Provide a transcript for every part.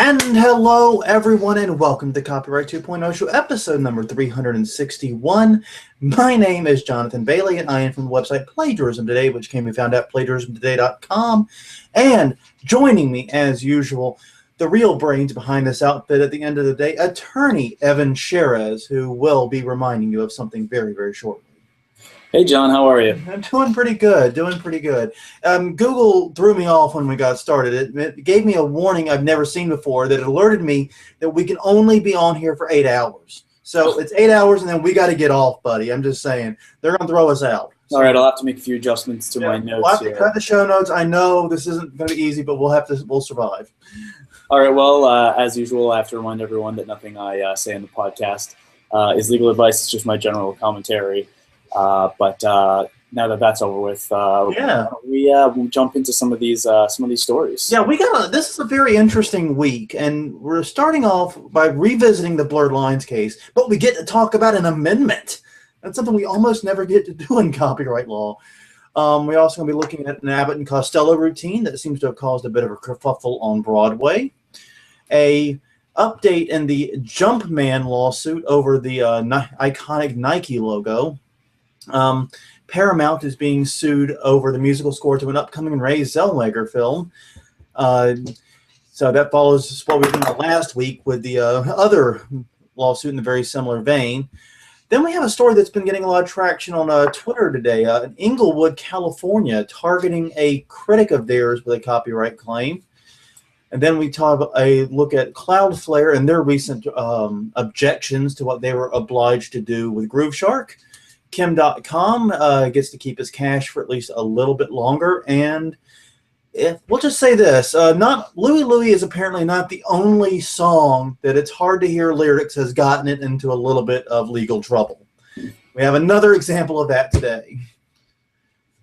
And hello, everyone, and welcome to Copyright 2.0 Show, episode number 361. My name is Jonathan Bailey, and I am from the website Plagiarism Today, which can be found at plagiarismtoday.com. And joining me, as usual, the real brains behind this outfit at the end of the day, attorney Evan Sherez, who will be reminding you of something very, very shortly. Hey, John, how are you? I'm doing pretty good, Google threw me off when we got started. It gave me a warning I've never seen before that alerted me that we can only be on here for 8 hours. So it's 8 hours, and then we got to get off, buddy. I'm just saying. They're going to throw us out. All right, I'll have to make a few adjustments to my notes we'll have to cut the show notes. I know this isn't going to be easy, but we'll survive. All right, well, as usual, I have to remind everyone that nothing I say in the podcast is legal advice. It's just my general commentary. But now that that's over with, we'll jump into some of these stories. Yeah, this is a very interesting week, and we're starting off by revisiting the blurred lines case, but we get to talk about an amendment. That's something we almost never get to do in copyright law. We're also going to be looking at an Abbott and Costello routine that seems to have caused a bit of a kerfuffle on Broadway. A update in the Jumpman lawsuit over the iconic Nike logo. Paramount is being sued over the musical score to an upcoming Ray Zellweger film. So that follows what we did last week with the other lawsuit in a very similar vein. Then we have a story that's been getting a lot of traction on Twitter today. In Inglewood, California, targeting a critic of theirs with a copyright claim. And then we look at CloudFlare and their recent objections to what they were obliged to do with Grooveshark. Kim Dotcom gets to keep his cash for at least a little bit longer. And we'll just say this, Louie Louie is apparently not the only song that it's hard to hear lyrics has gotten it into a little bit of legal trouble. We have another example of that today.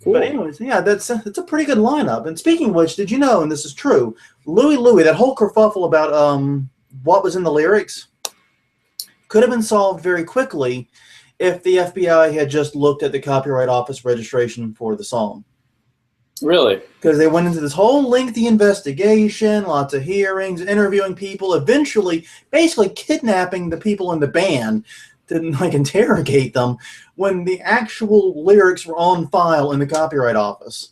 Cool. But anyways, yeah, that's a pretty good lineup. And speaking of which, did you know, and this is true, Louie Louie, that whole kerfuffle about what was in the lyrics could have been solved very quickly if the FBI had just looked at the Copyright Office registration for the song. Really? Because they went into this whole lengthy investigation, lots of hearings, interviewing people, eventually basically kidnapping the people in the band to interrogate them when the actual lyrics were on file in the Copyright Office.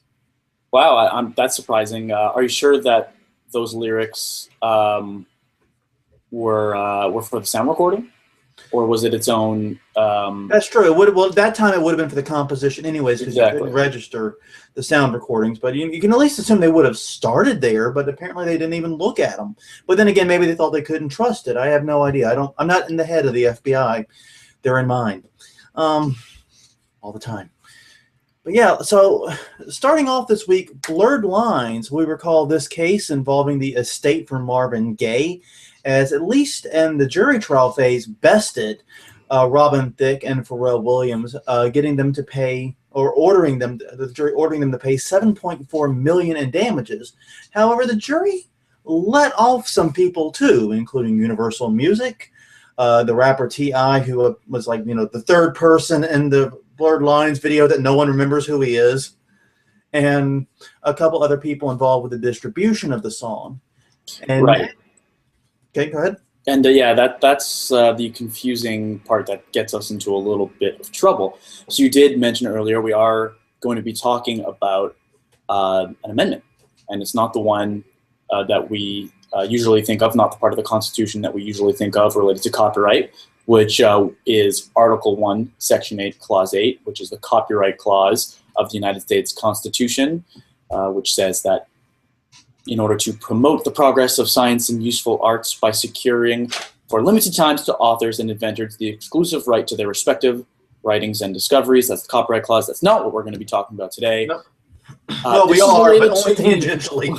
Wow, that's surprising. Are you sure that those lyrics were for the sound recording? Or was it its own? That's true. At that time, it would have been for the composition anyways, because you couldn't register the sound recordings. But you can at least assume they would have started there, but apparently they didn't even look at them. But then again, maybe they thought they couldn't trust it. I have no idea. I'm not in the head of the FBI. They're in mine all the time. But yeah, so starting off this week, Blurred Lines. We recall this case involving the estate for Marvin Gaye, as at least in the jury trial phase, bested Robin Thicke and Pharrell Williams, getting them to pay, or the jury ordering them to pay $7.4 million in damages. However, the jury let off some people too, including Universal Music, the rapper T.I., who was the third person in the Blurred Lines video that no one remembers who he is, and a couple other people involved with the distribution of the song. And right. Okay, go ahead. And yeah, that's the confusing part that gets us into a little bit of trouble. So you did mention earlier we are going to be talking about an amendment, and it's not the one that we usually think of, not the part of the Constitution that we usually think of related to copyright, which is Article 1, Section 8, Clause 8, which is the copyright clause of the United States Constitution, which says that in order to promote the progress of science and useful arts by securing for limited times to authors and inventors the exclusive right to their respective writings and discoveries. That's the copyright clause. That's not what we're going to be talking about today. No. Well, we are, but only tangentially.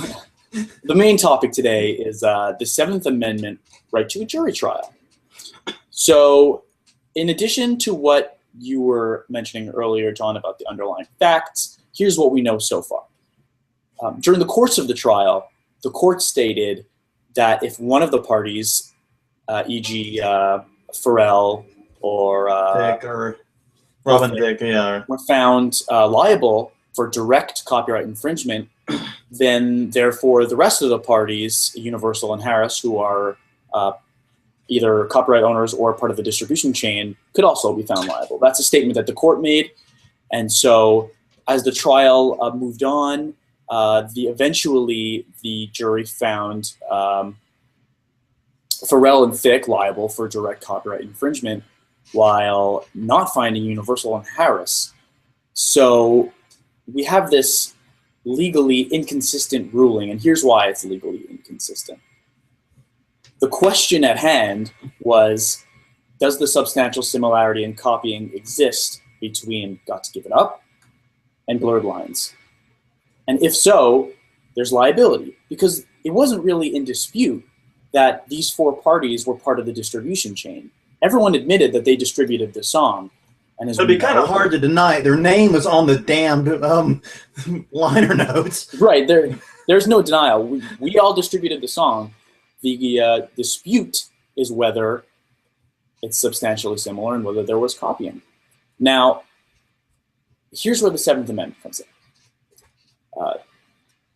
The main topic today is the Seventh Amendment right to a jury trial. So in addition to what you were mentioning earlier, John, about the underlying facts, here's what we know so far. During the course of the trial, the court stated that if one of the parties, e.g. Pharrell or Thicke or Robin Thicke, were found liable for direct copyright infringement then therefore the rest of the parties, Universal and Harris, who are either copyright owners or part of the distribution chain, could also be found liable. That's a statement that the court made. And so as the trial moved on, eventually the jury found Farrell and Thick liable for direct copyright infringement, while not finding Universal and Harris. So we have this legally inconsistent ruling, and here's why it's legally inconsistent. The question at hand was, does the substantial similarity in copying exist between Got to Give It Up and Blurred Lines? And if so, there's liability, because it wasn't really in dispute that these four parties were part of the distribution chain. Everyone admitted that they distributed the song. And it'd be kind of hard to deny. Their name was on the damned liner notes. Right, there's no denial. We all distributed the song. The dispute is whether it's substantially similar and whether there was copying. Now, here's where the Seventh Amendment comes in.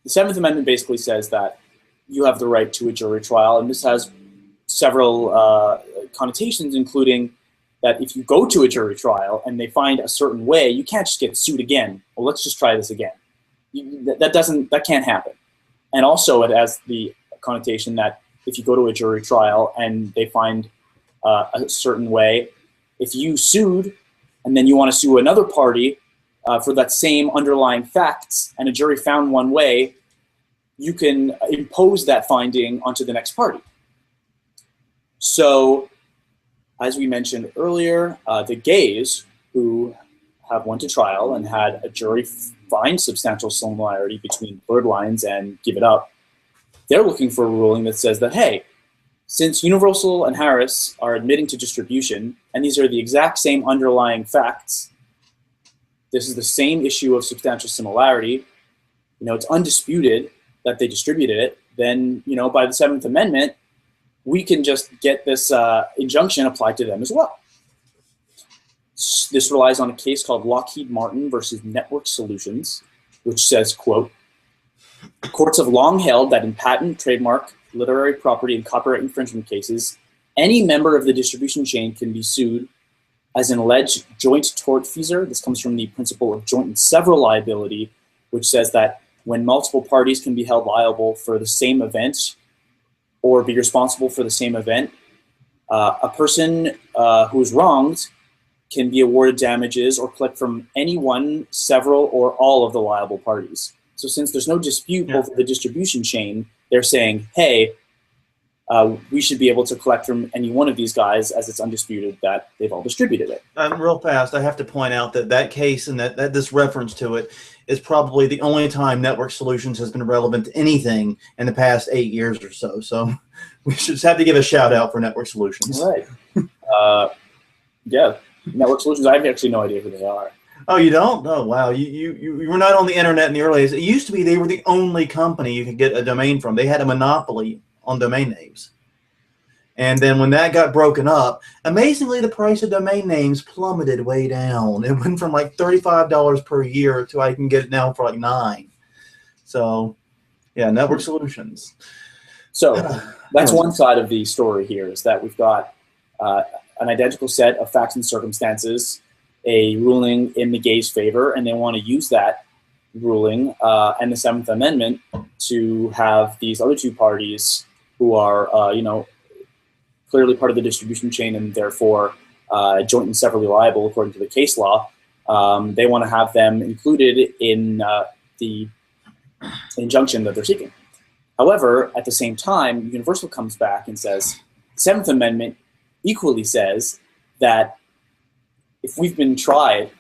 The Seventh Amendment basically says that you have the right to a jury trial, and this has several connotations, including that if you go to a jury trial and they find a certain way, you can't just get sued again. Well, let's just try this again. That can't happen. And also it has the connotation that if you go to a jury trial and they find a certain way, if you sued and then you want to sue another party for that same underlying facts and a jury found one way, you can impose that finding onto the next party. So, as we mentioned earlier, the gays who have went to trial and had a jury find substantial similarity between Blurred Lines and Give It Up, they're looking for a ruling that says that, hey, since Universal and Harris are admitting to distribution, and these are the exact same underlying facts, this is the same issue of substantial similarity, it's undisputed that they distributed it, then, by the Seventh Amendment, we can just get this injunction applied to them as well. This relies on a case called Lockheed Martin versus Network Solutions, which says, quote, courts have long held that in patent, trademark, literary property, and copyright infringement cases, any member of the distribution chain can be sued as an alleged joint tortfeasor. This comes from the principle of joint and several liability, which says that when multiple parties can be held liable for the same event or be responsible for the same event, a person who is wronged can be awarded damages or collect from any one, several, or all of the liable parties. So since there's no dispute over the distribution chain, they're saying, hey, we should be able to collect from any one of these guys as it's undisputed that they've all distributed it. Real fast, I have to point out that case and that this reference to it is probably the only time Network Solutions has been relevant to anything in the past 8 years or so. So we should just have to give a shout out for Network Solutions. All right. Yeah, Network Solutions, I have actually no idea who they are. Oh, you don't? Oh, wow. You were not on the internet in the early days. It used to be they were the only company you could get a domain from. They had a monopoly on domain names. And then when that got broken up, amazingly, the price of domain names plummeted way down. It went from like $35 per year to I can get it now for like $9. So, yeah, Network Solutions. So that's one side of the story here, is that we've got an identical set of facts and circumstances, a ruling in the gays' favor, and they want to use that ruling and the Seventh Amendment to have these other two parties who are, clearly part of the distribution chain and therefore joint and severally liable according to the case law. They want to have them included in the injunction that they're seeking. However, at the same time, Universal comes back and says, the Seventh Amendment equally says that if we've been tried,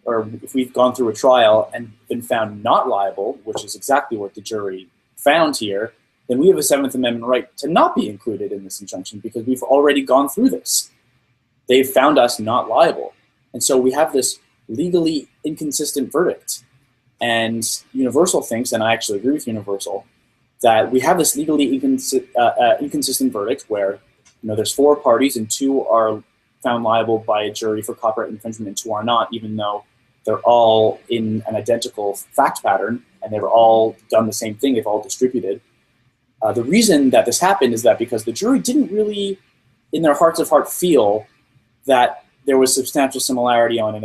or if we've gone through a trial and been found not liable, which is exactly what the jury found here, then we have a Seventh Amendment right to not be included in this injunction because we've already gone through this. They've found us not liable. And so we have this legally inconsistent verdict. And Universal thinks, and I actually agree with Universal, that we have this legally inconsistent verdict where there's four parties and two are found liable by a jury for copyright infringement and two are not, even though they're all in an identical fact pattern. and they were all done the same thing. They've all distributed. The reason that this happened is that because the jury didn't really, in their hearts of heart, feel that there was substantial similarity on an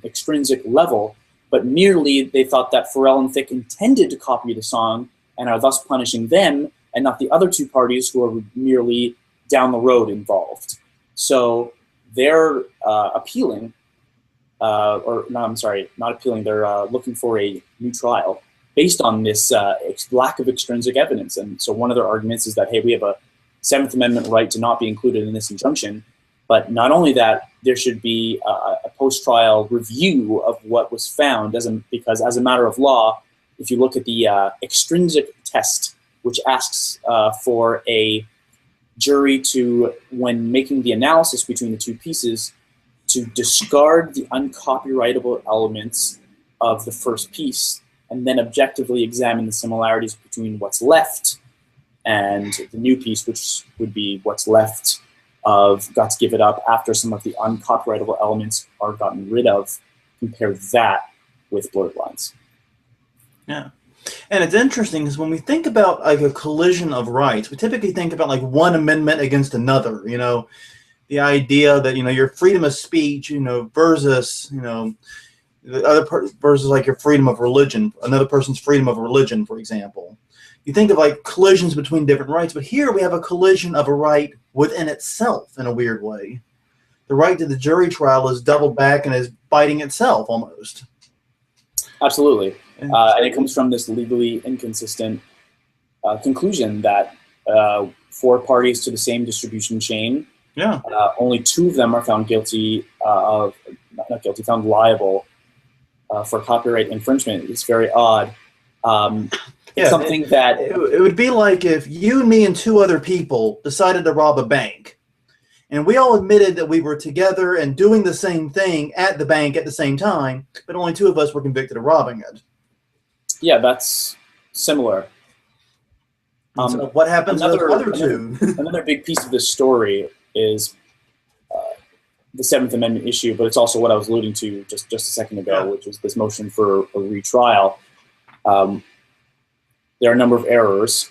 extrinsic level, but merely they thought that Pharrell and Thicke intended to copy the song and are thus punishing them and not the other two parties who are merely down the road involved. So they're appealing, or no, I'm sorry, not appealing, they're looking for a new trial based on this lack of extrinsic evidence. And so one of their arguments is that, hey, we have a Seventh Amendment right to not be included in this injunction, but not only that, there should be a post-trial review of what was found, because as a matter of law, if you look at the extrinsic test, which asks for a jury to, when making the analysis between the two pieces, to discard the uncopyrightable elements of the first piece and then objectively examine the similarities between what's left and the new piece, which would be what's left of Got to Give It Up after some of the uncopyrightable elements are gotten rid of. Compare that with Blurred Lines. Yeah. And it's interesting because when we think about like a collision of rights, we typically think about like one amendment against another, you know, the idea that, you know, your freedom of speech, you know, versus, you know, the other versus like your freedom of religion, another person's freedom of religion, for example. You think of like collisions between different rights, but here we have a collision of a right within itself in a weird way. The right to the jury trial is doubled back and is biting itself almost. Absolutely. And it comes from this legally inconsistent conclusion that 4 parties to the same distribution chain, only 2 of them are found guilty not guilty, found liable for copyright infringement. It's very odd. It's something that it would be like if you, me, and 2 other people decided to rob a bank, and we all admitted that we were together and doing the same thing at the bank at the same time, but only 2 of us were convicted of robbing it. Yeah, that's similar. So what happens with the other 2? Another big piece of this story is the Seventh Amendment issue, but it's also what I was alluding to just a second ago, which is this motion for a retrial. There are a number of errors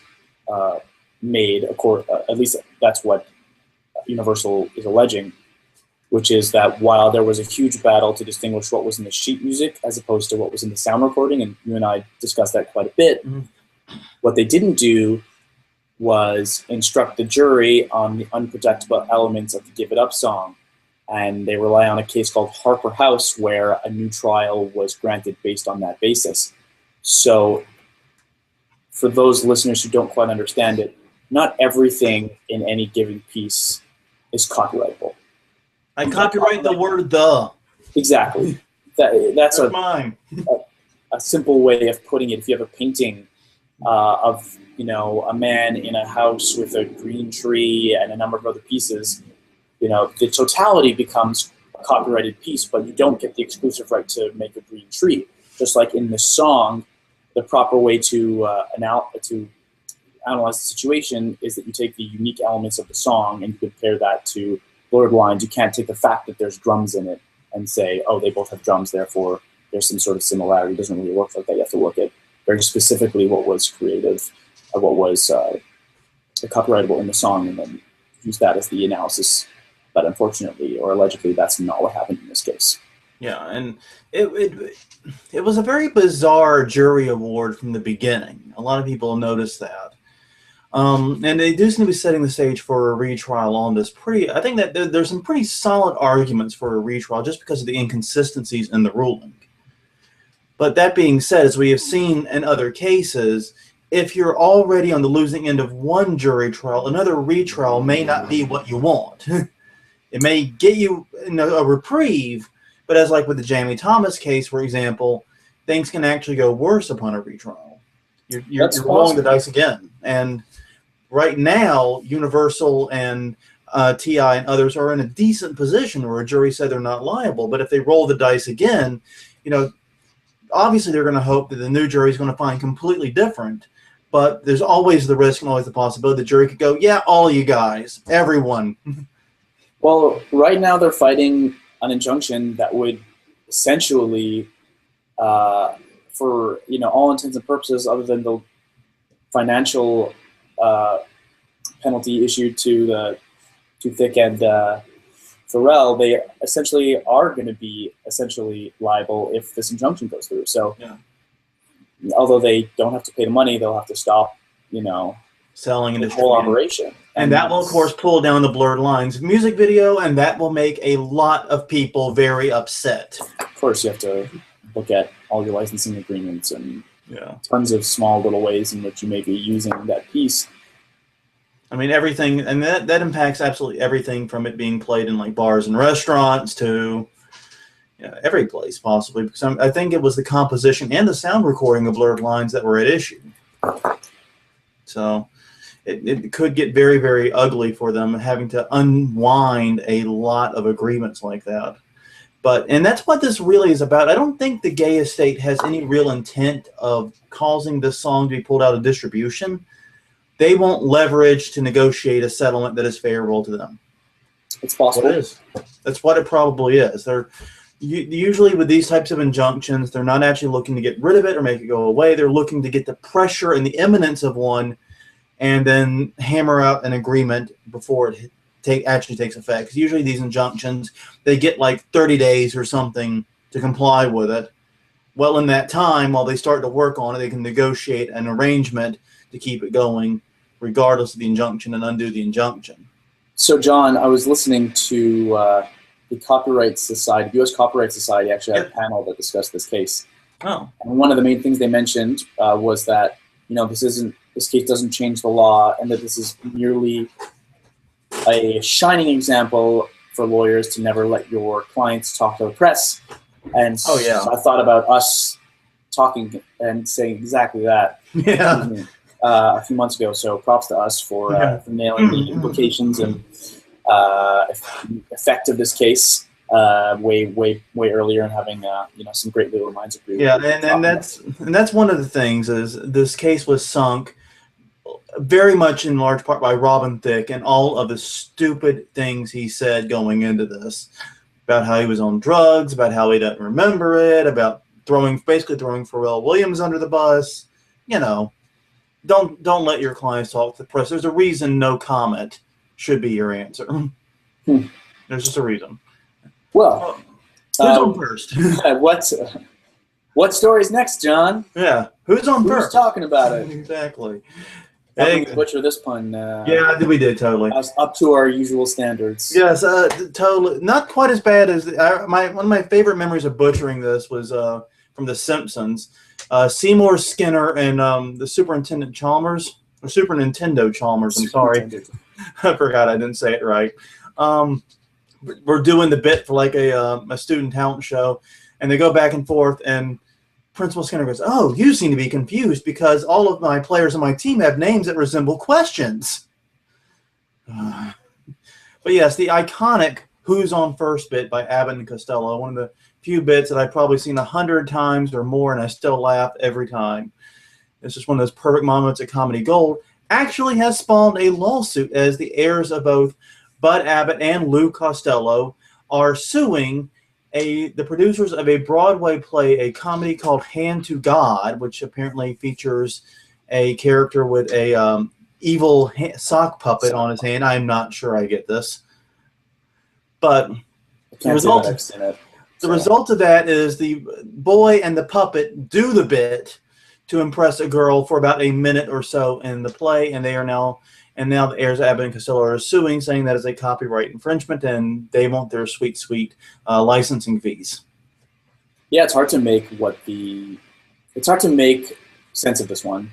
made, at least that's what Universal is alleging, which is that while there was a huge battle to distinguish what was in the sheet music as opposed to what was in the sound recording, and you and I discussed that quite a bit, what they didn't do was instruct the jury on the unprotectable elements of the Give It Up song. And they rely on a case called Harper House, where a new trial was granted based on that basis. So for those listeners who don't quite understand it, not everything in any given piece is copyrightable. I copyright the word "the." Exactly. That's mine. A simple way of putting it. If you have a painting of, you know, a man in a house with a green tree and a number of other pieces, you know, the totality becomes a copyrighted piece, but you don't get the exclusive right to make a green tree. Just like in the song, the proper way to analyze the situation is that you take the unique elements of the song and you compare that to Blurred Lines. You can't take the fact that there's drums in it and say, oh, they both have drums, therefore there's some sort of similarity. It doesn't really work like that. You have to look at very specifically what was creative, what was copyrightable in the song, and then use that as the analysis. But unfortunately, or allegedly, that's not what happened in this case. Yeah, and it was a very bizarre jury award from the beginning. A lot of people noticed that. And they do seem to be setting the stage for a retrial on this. I think that there's some pretty solid arguments for a retrial just because of the inconsistencies in the ruling. But that being said, as we have seen in other cases, if you're already on the losing end of one jury trial, another retrial may not be what you want. It may get you a reprieve, but as like with the Jamie Thomas case, for example, things can actually go worse upon a retrial. You're rolling the dice again. And right now, Universal and TI and others are in a decent position where a jury said they're not liable. But if they roll the dice again, you know, obviously they're going to hope that the new jury is going to find completely different. But there's always the risk and always the possibility the jury could go, yeah, all you guys, everyone. Well, right now they're fighting an injunction that would essentially for all intents and purposes, other than the financial penalty issued to Thick and Pharrell, they essentially are going to be liable if this injunction goes through. So, although they don't have to pay the money, they'll have to stop, selling and the whole distributing. operation. And that will, of course, pull down the Blurred Lines music video, and that will make a lot of people very upset. Of course, you have to look at all your licensing agreements and tons of small little ways in which you may be using that piece. I mean, everything, and that impacts absolutely everything from it being played in like bars and restaurants to every place possibly. Because I think it was the composition and the sound recording of Blurred Lines that were at issue. So it could get very, very ugly for them having to unwind a lot of agreements like that. And that's what this really is about. I don't think the Gay estate has any real intent of causing this song to be pulled out of distribution. They won't leverage to negotiate a settlement that is favorable to them. It's possible. It is. That's what it probably is. Usually with these types of injunctions, they're not actually looking to get rid of it or make it go away. They're looking to get the pressure and the imminence of one and then hammer out an agreement before it actually takes effect. Because usually these injunctions, they get like 30 days or something to comply with it. Well, in that time, while they start to work on it, they can negotiate an arrangement to keep it going, regardless of the injunction, and undo the injunction. So, John, I was listening to the Copyright Society, the U.S. Copyright Society actually had a panel that discussed this case. Oh. And one of the main things they mentioned was that this case doesn't change the law, and that this is merely a shining example for lawyers to never let your clients talk to the press. And so I thought about us talking and saying exactly that a few months ago. So props to us for nailing the implications and effect of this case way earlier, and having some great legal minds agree. Yeah, and that's one of the things is this case was sunk very much in large part by Robin Thicke and all of the stupid things he said going into this about how he was on drugs, about how he doesn't remember it, about basically throwing Pharrell Williams under the bus. Don't let your clients talk to the press. There's a reason no comment should be your answer. There's just a reason. Well, who's on first? What story's next, John? Yeah, who's on first? Who's talking about it? Exactly. Hey, butcher this pun. Yeah, we did totally. Up to our usual standards. Yes, totally. Not quite as bad as one of my favorite memories of butchering this was from The Simpsons. Seymour Skinner and the Superintendent Chalmers, or Super Nintendo Chalmers. I'm sorry, I forgot I didn't say it right. We're doing the bit for like a student talent show, and they go back and forth, and Principal Skinner goes, "Oh, you seem to be confused because all of my players on my team have names that resemble questions." But yes, the iconic "Who's on First" bit by Abbott and Costello, one of the few bits that I've probably seen 100 times or more, and I still laugh every time. It's just one of those perfect moments of comedy gold. Actually has spawned a lawsuit as the heirs of both Bud Abbott and Lou Costello are suing the producers of a Broadway play, a comedy called Hand to God, which apparently features a character with a evil sock puppet on his hand. I'm not sure I get this. But the result of that is the boy and the puppet do the bit to impress a girl for about a minute or so in the play, and now the heirs of Abbott and Costello are suing, saying that is a copyright infringement, and they want their sweet, sweet licensing fees. Yeah, it's hard to make sense of this one.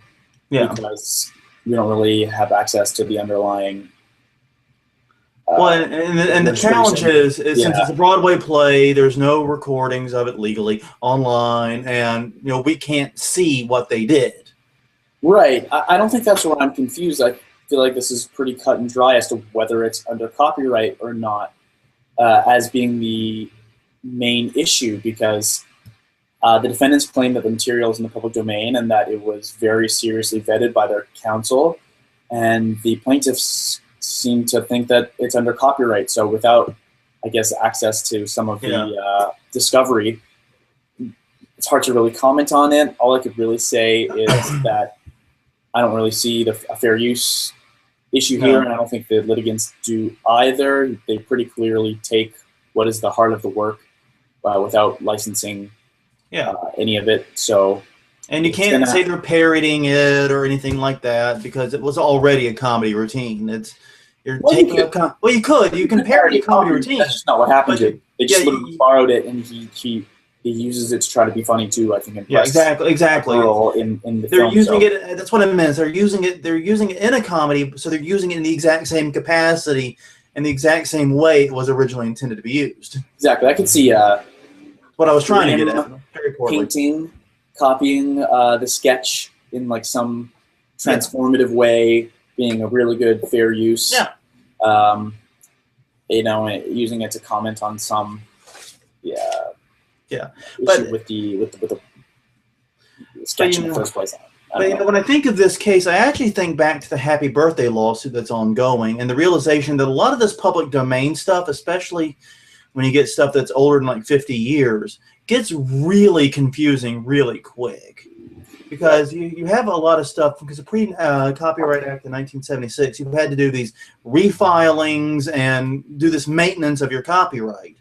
Yeah, because we don't really have access to the underlying. Well, and the challenge is since it's a Broadway play, there's no recordings of it legally online, and we can't see what they did. Right. I don't think that's where I'm confused. I feel like this is pretty cut and dry as to whether it's under copyright or not, as being the main issue, because the defendants claim that the material is in the public domain and that it was very seriously vetted by their counsel, and the plaintiffs seem to think that it's under copyright. So without, I guess, access to some of the discovery, it's hard to really comment on it. All I could really say is that I don't really see a fair use issue here, and I don't think the litigants do either. They pretty clearly take what is the heart of the work without licensing any of it. So, and you can't say they're parroting it or anything like that because it was already a comedy routine. You can parody a comedy routine. That's just not what happened. They just literally borrowed it, and he uses it to try to be funny too. I think. Exactly. In the they're film, using it. That's what I meant. They're using it in a comedy, so they're using it in the exact same capacity and the exact same way it was originally intended to be used. Exactly. I can see what I was trying to get at. Very poorly. Painting, copying the sketch in like some transformative way, being a really good fair use. Yeah. Using it to comment on some. But with the sketch in the first place. But when I think of this case, I actually think back to the Happy Birthday lawsuit that's ongoing, and the realization that a lot of this public domain stuff, especially when you get stuff that's older than like 50 years, gets really confusing really quick. Because you have a lot of stuff, because the Pre-Copyright Act in 1976, you had to do these refilings and do this maintenance of your copyright.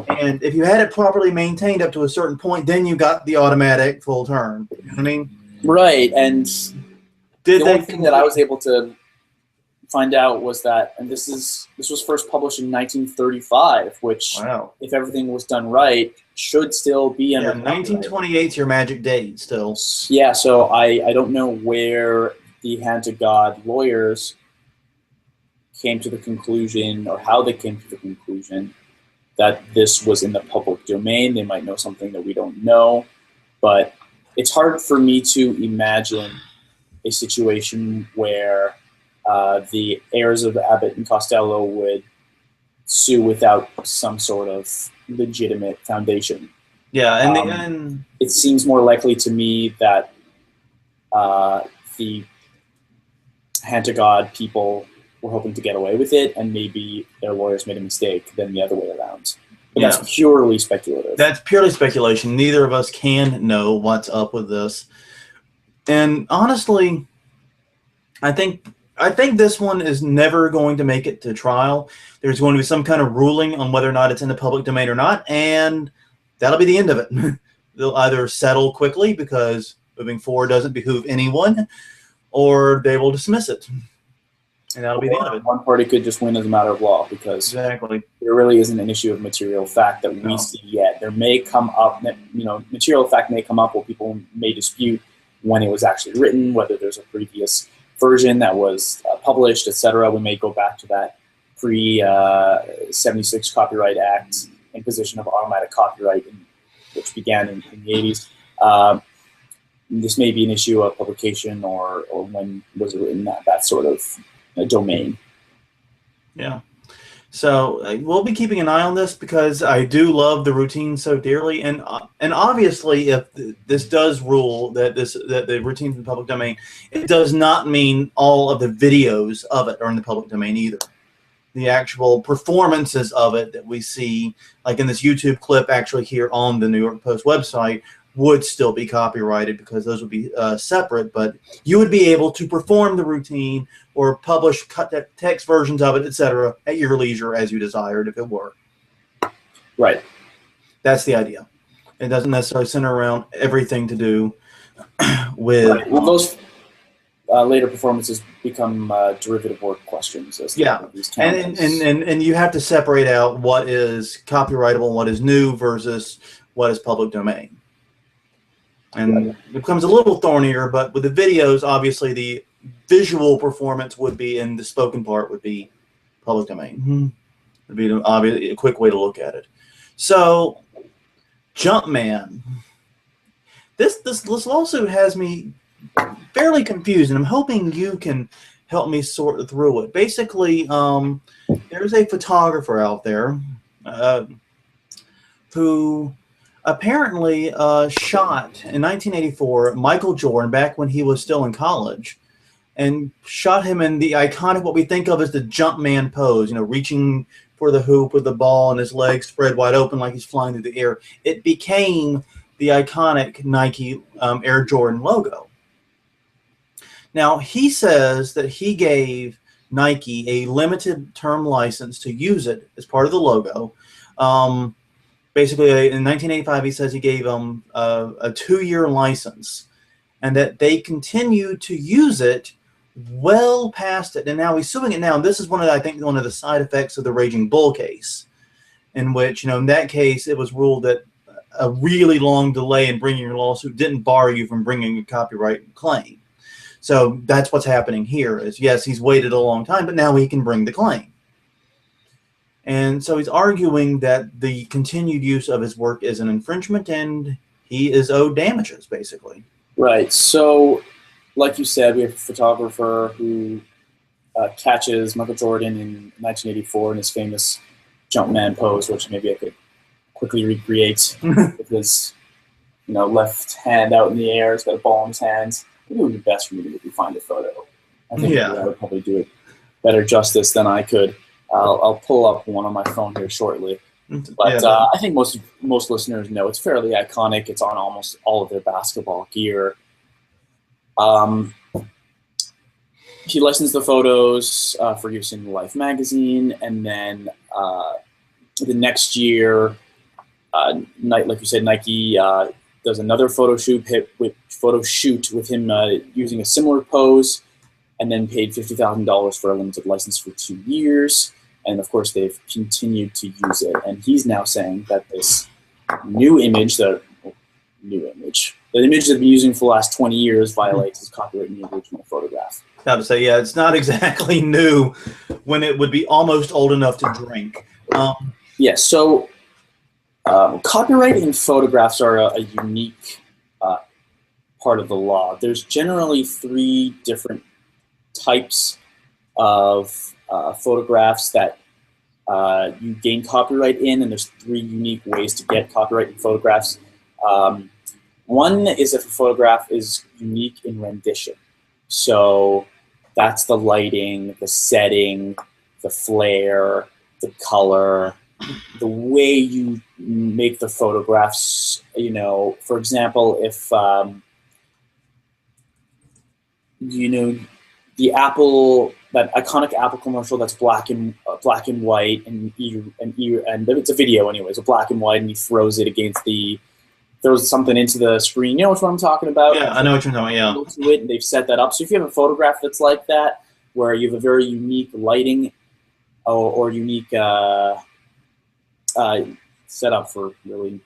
And if you had it properly maintained up to a certain point, then you got the automatic full term. You know what I mean? Right. And the only thing that I was able to find out was that, and this was first published in 1935, which, if everything was done right, should still be under 1928 is your magic date still. Yeah, so I don't know where the Hand to God lawyers came to the conclusion, or how they came to the conclusion that this was in the public domain. They might know something that we don't know, but it's hard for me to imagine a situation where the heirs of Abbott and Costello would sue without some sort of legitimate foundation. Yeah, and it seems more likely to me that the Hand to God people were hoping to get away with it, and maybe their lawyers made a mistake than the other way around. But that's purely speculative. That's purely speculation. Neither of us can know what's up with this. And honestly, I think this one is never going to make it to trial. There's going to be some kind of ruling on whether or not it's in the public domain or not, and that'll be the end of it. They'll either settle quickly because moving forward doesn't behoove anyone, or they will dismiss it. And that'll be the end of it. One party could just win as a matter of law, because there really isn't an issue of material fact that we see yet. There may come up, material fact may come up where people may dispute when it was actually written, whether there's a previous version that was published, etc. We may go back to that pre-76 Copyright Act imposition of automatic copyright, which began in the 80s. This may be an issue of publication or when was it written, that sort of domain. Yeah. So we'll be keeping an eye on this, because I do love the routine so dearly, and obviously, if this does rule that the routine's in the public domain, it does not mean all of the videos of it are in the public domain either. The actual performances of it that we see, like in this YouTube clip, actually here on the New York Post website, would still be copyrighted, because those would be separate, but you would be able to perform the routine or publish text versions of it, etc., at your leisure as you desired, if it were. Right. That's the idea. It doesn't necessarily center around everything to do with... Right. Well, those later performances become derivative work questions. As and you have to separate out what is copyrightable and what is new versus what is public domain. And it becomes a little thornier, but with the videos, obviously the visual performance would be, and the spoken part would be public domain. Would be obviously a quick way to look at it. So, Jumpman. This lawsuit has me fairly confused, and I'm hoping you can help me sort through it. Basically, there's a photographer out there who apparently shot in 1984 Michael Jordan back when he was still in college, and shot him in the iconic, what we think of as the Jumpman pose, reaching for the hoop with the ball and his legs spread wide open like he's flying through the air. It became the iconic Nike Air Jordan logo. Now, he says that he gave Nike a limited term license to use it as part of the logo. Basically, in 1985, he says he gave them a 2-year license, and that they continue to use it well past it. And now he's suing it now. And this is I think one of the side effects of the Raging Bull case, in which, in that case, it was ruled that a really long delay in bringing your lawsuit didn't bar you from bringing a copyright claim. So that's what's happening here is, yes, he's waited a long time, but now he can bring the claim. And so he's arguing that the continued use of his work is an infringement and he is owed damages, basically. Right. So, like you said, we have a photographer who catches Michael Jordan in 1984 in his famous Jumpman pose, which maybe I could quickly recreate with his left hand out in the air. He's got a ball in his hands. It would be best for me to maybe find a photo. I think I would probably do it better justice than I could. I'll pull up one on my phone here shortly. But I think most listeners know it's fairly iconic. It's on almost all of their basketball gear. He licensed the photos for use in Life magazine, and then the next year, like you said, Nike does another photo shoot with him using a similar pose, and then paid $50,000 for a limited license for 2 years. And of course, they've continued to use it. And he's now saying that this new image, the image they've been using for the last 20 years, violates his copyright in the original photograph. I have to say, yeah, it's not exactly new when it would be almost old enough to drink. So copyright in photographs are a unique part of the law. There's generally 3 different types of photographs that you gain copyright in, and there's 3 unique ways to get copyright in photographs. One is if a photograph is unique in rendition. So that's the lighting, the setting, the flare, the color, the way you make the photographs. For example, if the Apple, that iconic Apple commercial that's black and white, and it's a video anyways, a black and white, and he throws something into the screen. You know which one I'm talking about? Yeah, I know what you're talking about. To it, and they've set that up. So if you have a photograph that's like that, where you have a very unique lighting or unique setup, for really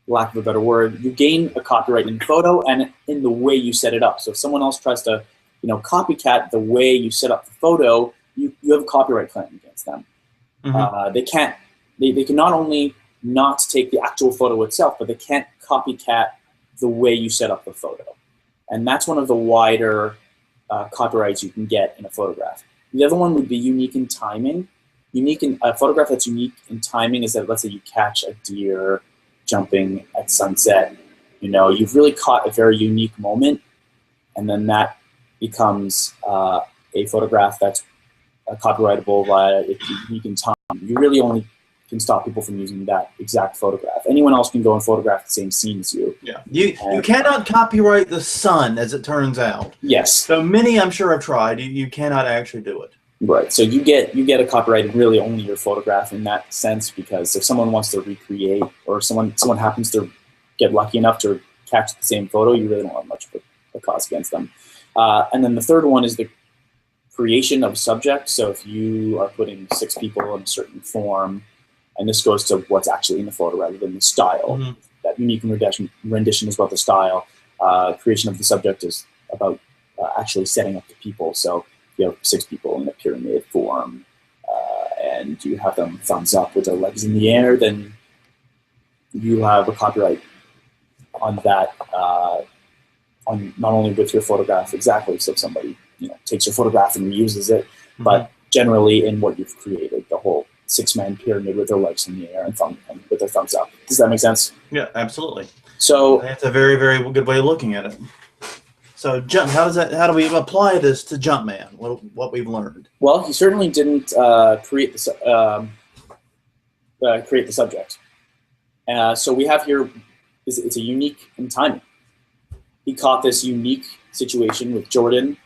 lack of a better word, you gain a copyright in the photo and in the way you set it up. So if someone else tries to copycat the way you set up the photo, you have a copyright claim against them. Mm-hmm. They can not only not take the actual photo itself, but they can't copycat the way you set up the photo. And that's one of the wider copyrights you can get in a photograph. The other one would be unique in timing. A photograph that's unique in timing is that, let's say you catch a deer jumping at sunset. You've really caught a very unique moment, and then that becomes a photograph that's copyrightable via it's unique in time. You really only can stop people from using that exact photograph. Anyone else can go and photograph the same scene as you. Yeah, you cannot copyright the sun, as it turns out. Yes. So many, I'm sure, have tried. You cannot actually do it. Right. So you get a copyright in really only your photograph in that sense, because if someone wants to recreate, or someone happens to get lucky enough to catch the same photo, you really don't have much of a cause against them. And then the third one is the creation of a subject. So if you are putting 6 people in a certain form, and this goes to what's actually in the photo rather than the style. Mm-hmm. That unique rendition is about the style. Creation of the subject is about actually setting up the people. So you have 6 people in a pyramid form, and you have them thumbs up with their legs in the air, then you have a copyright on that, on not only with your photograph exactly, so if somebody takes your photograph and uses it, mm-hmm. but generally in what you've created, the whole 6-man pyramid with their legs in the air and with their thumbs up. Does that make sense? Yeah, absolutely. So that's a very, very good way of looking at it. So how do we apply this to Jumpman? What we've learned? Well, he certainly didn't create the subject. So we have here it's a unique in timing. He caught this unique situation with Jordan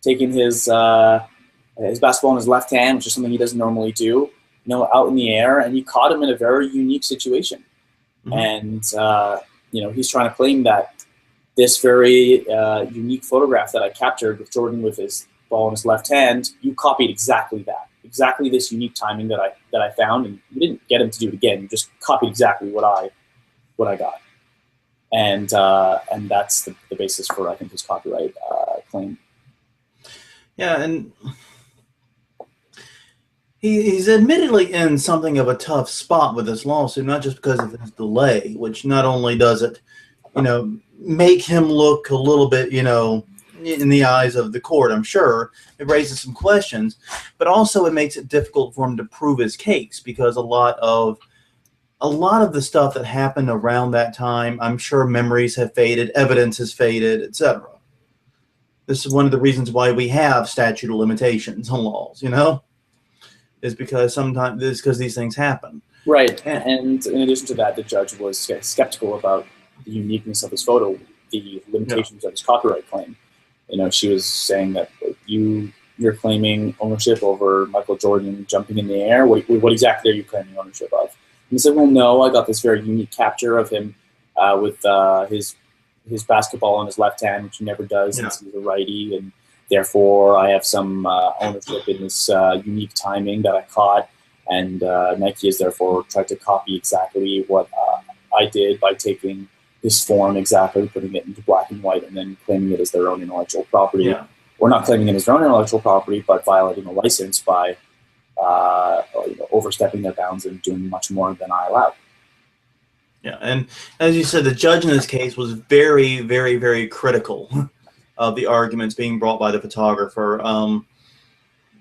taking his basketball in his left hand, which is something he doesn't normally do, out in the air, and he caught him in a very unique situation. And he's trying to claim that this very unique photograph that I captured with Jordan with his ball in his left hand, you copied exactly this unique timing that I found, and you didn't get him to do it again. You just copied exactly what I got, and that's the basis for, I think, his copyright claim. Yeah, and he's admittedly in something of a tough spot with this lawsuit, not just because of his delay, which not only does it, make him look a little bit, in the eyes of the court, I'm sure, it raises some questions, but also it makes it difficult for him to prove his case, because a lot of the stuff that happened around that time, I'm sure memories have faded, evidence has faded, etc. This is one of the reasons why we have statute of limitations on laws, is because these things happen. Right, and in addition to that, the judge was skeptical about the uniqueness of his photo, the limitations of his copyright claim. She was saying that you're claiming ownership over Michael Jordan jumping in the air. What exactly are you claiming ownership of? And he said, well, no, I got this very unique capture of him with his basketball in his left hand, which he never does since he's a righty, and therefore I have some ownership in this unique timing that I caught, and Nike has therefore tried to copy exactly what I did by taking his form exactly, putting it into black and white, and then claiming it as their own intellectual property. Yeah. Or not claiming it as their own intellectual property, but violating a license by overstepping their bounds and doing much more than I allowed. Yeah, and as you said, the judge in this case was very, very, very critical of the arguments being brought by the photographer,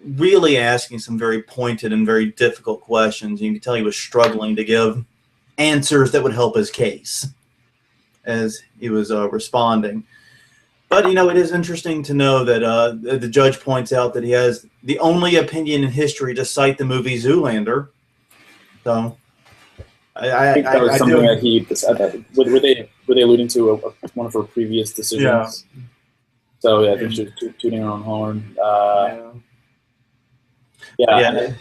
really asking some very pointed and very difficult questions. You can tell he was struggling to give answers that would help his case as he was responding. But, it is interesting to know that the judge points out that he has the only opinion in history to cite the movie Zoolander. So I think that was something that he said. Were they alluding to one of her previous decisions? Yeah. So yeah, I think she was tooting her own horn. Yeah.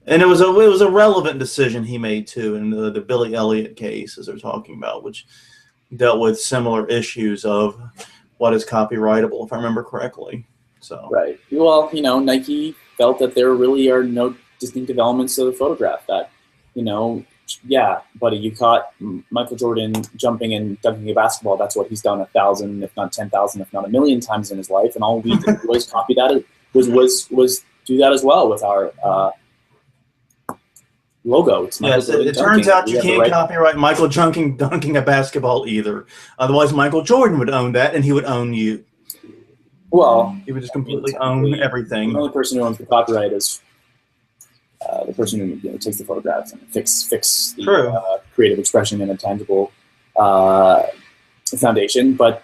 And it was a relevant decision he made too in the Billy Elliot case, as they're talking about, which dealt with similar issues of what is copyrightable, if I remember correctly. So right. Well, Nike felt that there really are no distinctive elements to the photograph. That, yeah, buddy, you caught Michael Jordan jumping and dunking a basketball. That's what he's done 1,000, if not 10,000, if not 1,000,000 times in his life. And all we did was copy that. Was do that as well with our logo. Yes, it turns out you can't copyright Michael dunking a basketball either. Otherwise, Michael Jordan would own that, and he would own you. Well, he would just completely own everything. The only person who owns the copyright is the person who takes the photographs and fix the creative expression in a tangible foundation. But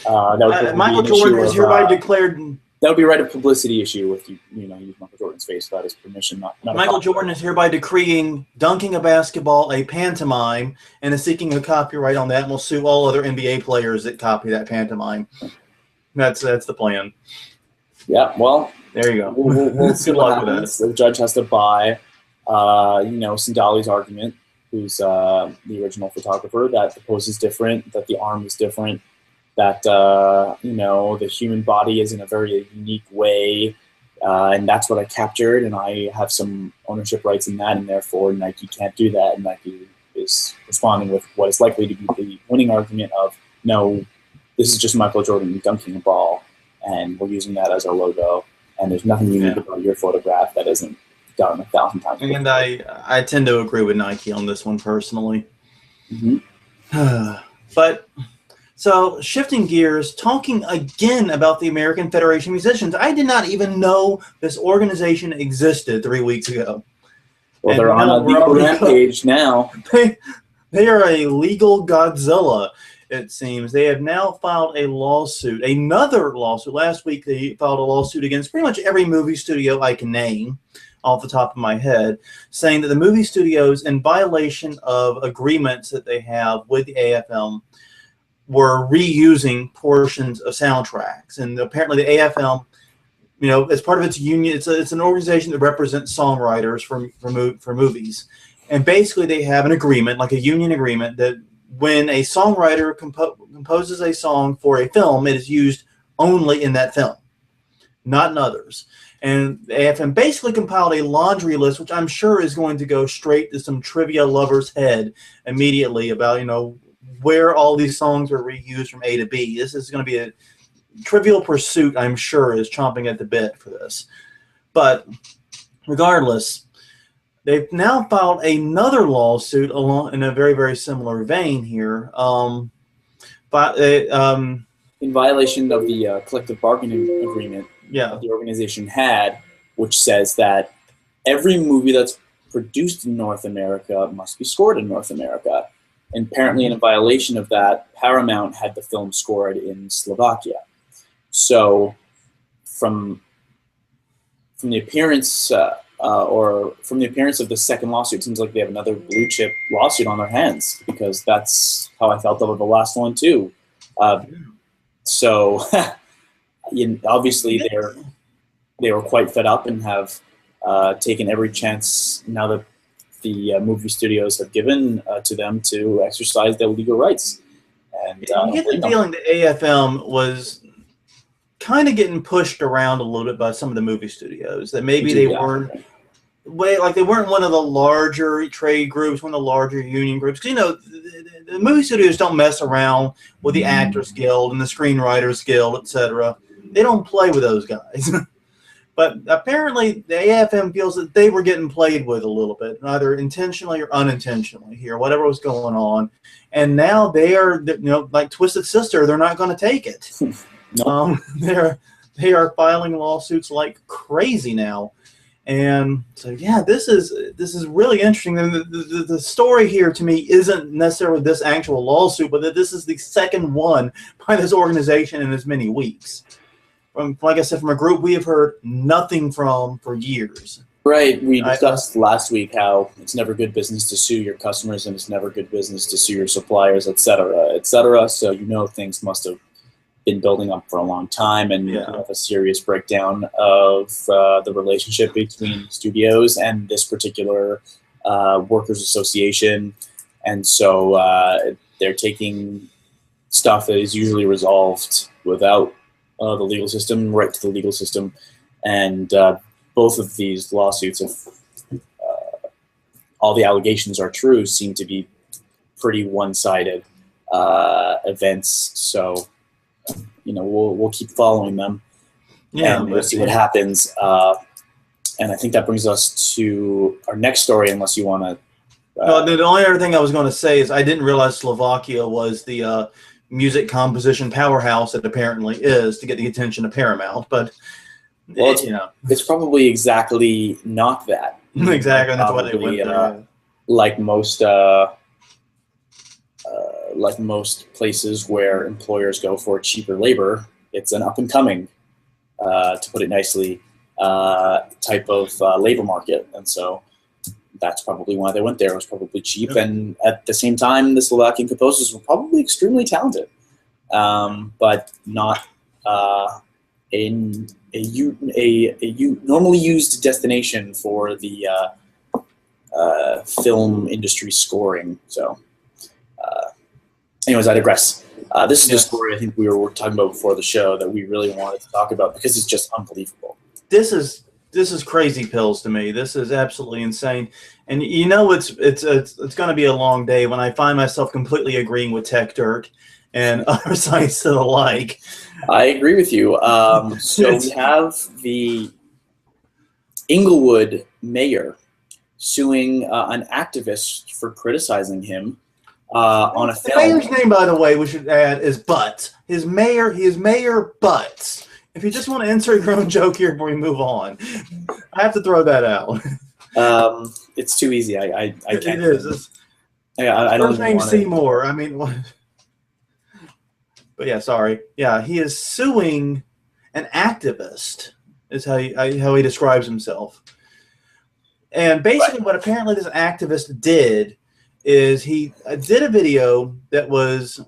that would Michael Jordan is hereby declared. That would be right, a publicity issue if you use Michael Jordan's face without his permission. Not Michael Jordan is hereby decreeing dunking a basketball a pantomime and is seeking a copyright on that and will sue all other NBA players that copy that pantomime. That's the plan. Yeah, well, there you go. We'll see what happens. The judge has to buy, Sindali's argument, who's the original photographer, that the pose is different, that the arm is different, that the human body is in a very unique way, and that's what I captured, and I have some ownership rights in that, and therefore Nike can't do that, and Nike is responding with what is likely to be the winning argument of, no, this is just Michael Jordan dunking a ball, and we're using that as our logo, and there's nothing unique about your photograph that isn't done 1,000 times. And I tend to agree with Nike on this one personally. Mm-hmm. But so shifting gears, talking again about the American Federation of Musicians. I did not even know this organization existed 3 weeks ago. Well, they're on a legal rampage now. They are a legal Godzilla. it seems. They have now filed a lawsuit, another lawsuit. Last week they filed a lawsuit against pretty much every movie studio I can name off the top of my head, saying that the movie studios, in violation of agreements that they have with the AFM, were reusing portions of soundtracks. And apparently the AFM, as part of its union, it's an organization that represents songwriters for movies. And basically they have an agreement, like a union agreement, that when a songwriter composes a song for a film, it is used only in that film, not in others. And the AFM basically compiled a laundry list, which I'm sure is going to go straight to some trivia lover's head immediately about, where all these songs are reused from A to B. This is going to be a Trivial Pursuit, I'm sure, is chomping at the bit for this. But regardless, they've now filed another lawsuit in a very, very similar vein here. In violation of the collective bargaining agreement that the organization had, which says that every movie that's produced in North America must be scored in North America. And apparently in a violation of that, Paramount had the film scored in Slovakia. So from the appearance of the second lawsuit, it seems like they have another blue chip lawsuit on their hands, because that's how I felt about the last one too. So obviously they were quite fed up and have taken every chance now that the movie studios have given to them to exercise their legal rights. And you get the feeling the AFM was kind of getting pushed around a little bit by some of the movie studios, that maybe they weren't they weren't one of the larger trade groups, one of the larger union groups. Because, the movie studios don't mess around with the Actors Guild and the Screenwriters Guild, etc. They don't play with those guys. But apparently the AFM feels that they were getting played with a little bit, either intentionally or unintentionally here, whatever was going on. And now they are, like Twisted Sister, they're not going to take it. They are filing lawsuits like crazy now. And so, this is really interesting. The story here to me isn't necessarily this actual lawsuit, but that this is the second one by this organization in as many weeks. Like I said, from a group we have heard nothing from for years. Right. We discussed last week how it's never good business to sue your customers, and it's never good business to sue your suppliers, et cetera, et cetera. So things must have been building up for a long time, and you have a serious breakdown of the relationship between studios and this particular workers' association. And so they're taking stuff that is usually resolved without the legal system right to the legal system. And both of these lawsuits, if all the allegations are true, seem to be pretty one-sided events. So we'll keep following them, and we'll see what happens. And I think that brings us to our next story, unless you want to. The only other thing I was going to say is I didn't realize Slovakia was the music composition powerhouse it apparently is, to get the attention of Paramount. But it's probably exactly not that. Exactly, that's what they went through. Like most places where employers go for cheaper labor, it's an up and coming, to put it nicely, type of labor market. And so that's probably why they went there. It was probably cheap. And at the same time, the Slovakian composers were probably extremely talented, but not in a normally used destination for the film industry scoring. So anyways, I digress. This is the story I think we were talking about before the show that we really wanted to talk about, because it's just unbelievable. This is crazy pills to me. This is absolutely insane. And it's going to be a long day when I find myself completely agreeing with Tech Dirt and other sites that alike. I agree with you. So we have the Inglewood mayor suing an activist for criticizing him on a film. The mayor's name, by the way, we should add, is Butts. He is Mayor Butts. If you just want to insert your own joke here before we move on, I have to throw that out. It's too easy. I can't. It is. I don't First name Seymour. I mean, what? But yeah, sorry. Yeah, he is suing an activist, is how he describes himself. And basically what apparently this activist did is he did a video that was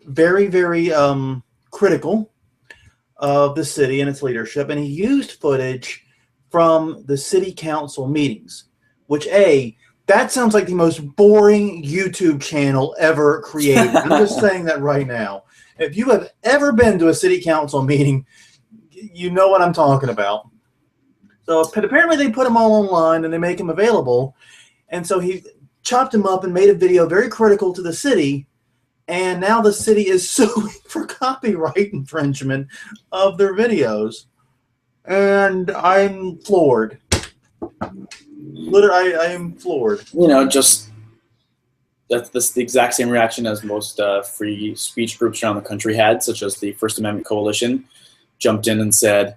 very, very critical of the city and its leadership, and he used footage from the city council meetings, which, that sounds like the most boring YouTube channel ever created. I'm just saying that right now. If you have ever been to a city council meeting, you know what I'm talking about. So apparently they put them all online and they make them available. And so he chopped them up and made a video very critical to the city. And now the city is suing for copyright infringement of their videos. And I'm floored. Literally, I am floored. You know, just that's the exact same reaction as most free speech groups around the country had, such as the First Amendment Coalition, jumped in and said,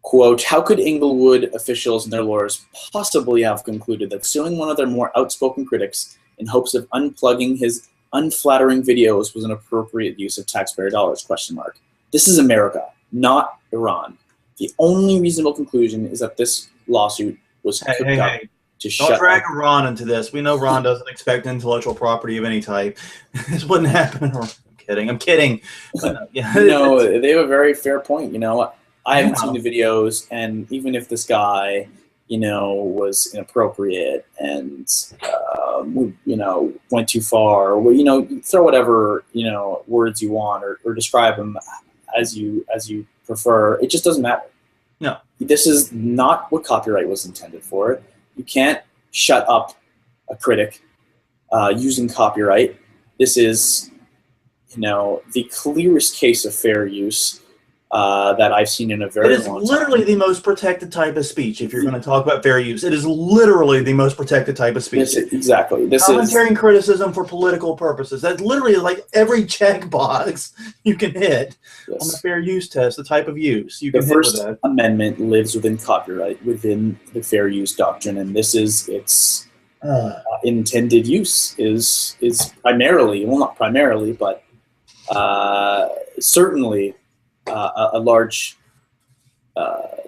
quote, "How could Inglewood officials and their lawyers possibly have concluded that suing one of their more outspoken critics in hopes of unplugging his unflattering videos was an appropriate use of taxpayer dollars, question mark. This is America, not Iran. The only reasonable conclusion is that this lawsuit was cooked up to shut Don't drag Iran into this. We know Iran doesn't expect intellectual property of any type. This wouldn't happen. I'm kidding. But, yeah. No, they have a very fair point. You know, I haven't seen the videos, and even if this guy, you know, was inappropriate and, you know, went too far, or, you know, throw whatever, you know, words you want or describe him as you prefer. It just doesn't matter. No. This is not what copyright was intended for. You can't shut up a critic using copyright. This is, you know, the clearest case of fair use that I've seen in a very long time. It is literally the most protected type of speech. If you're going to talk about fair use, it is literally the most protected type of speech. Exactly. This commentary and criticism for political purposes. That's literally like every checkbox you can hit on the fair use test. The type of use you can hit with that. The First Amendment lives within copyright, within the fair use doctrine, and this is its intended use is primarily, well, not primarily, but certainly. A large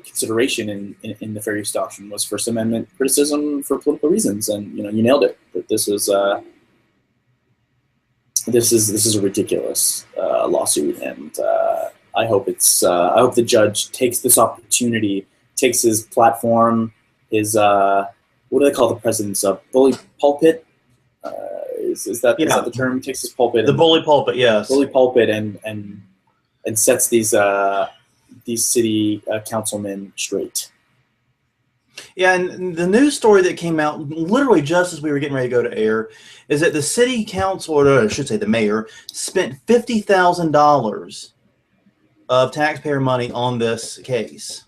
consideration in the fair use doctrine was First Amendment criticism for political reasons, and you know, you nailed it. But this is a ridiculous lawsuit, and I hope the judge takes this opportunity, takes his platform, his what do they call the president's bully pulpit? Is that the term? Takes his pulpit. The bully pulpit, yes. Bully pulpit, and sets these city councilmen straight. Yeah, and the news story that came out literally just as we were getting ready to go to air is that the city council, or I should say the mayor, spent $50,000 of taxpayer money on this case.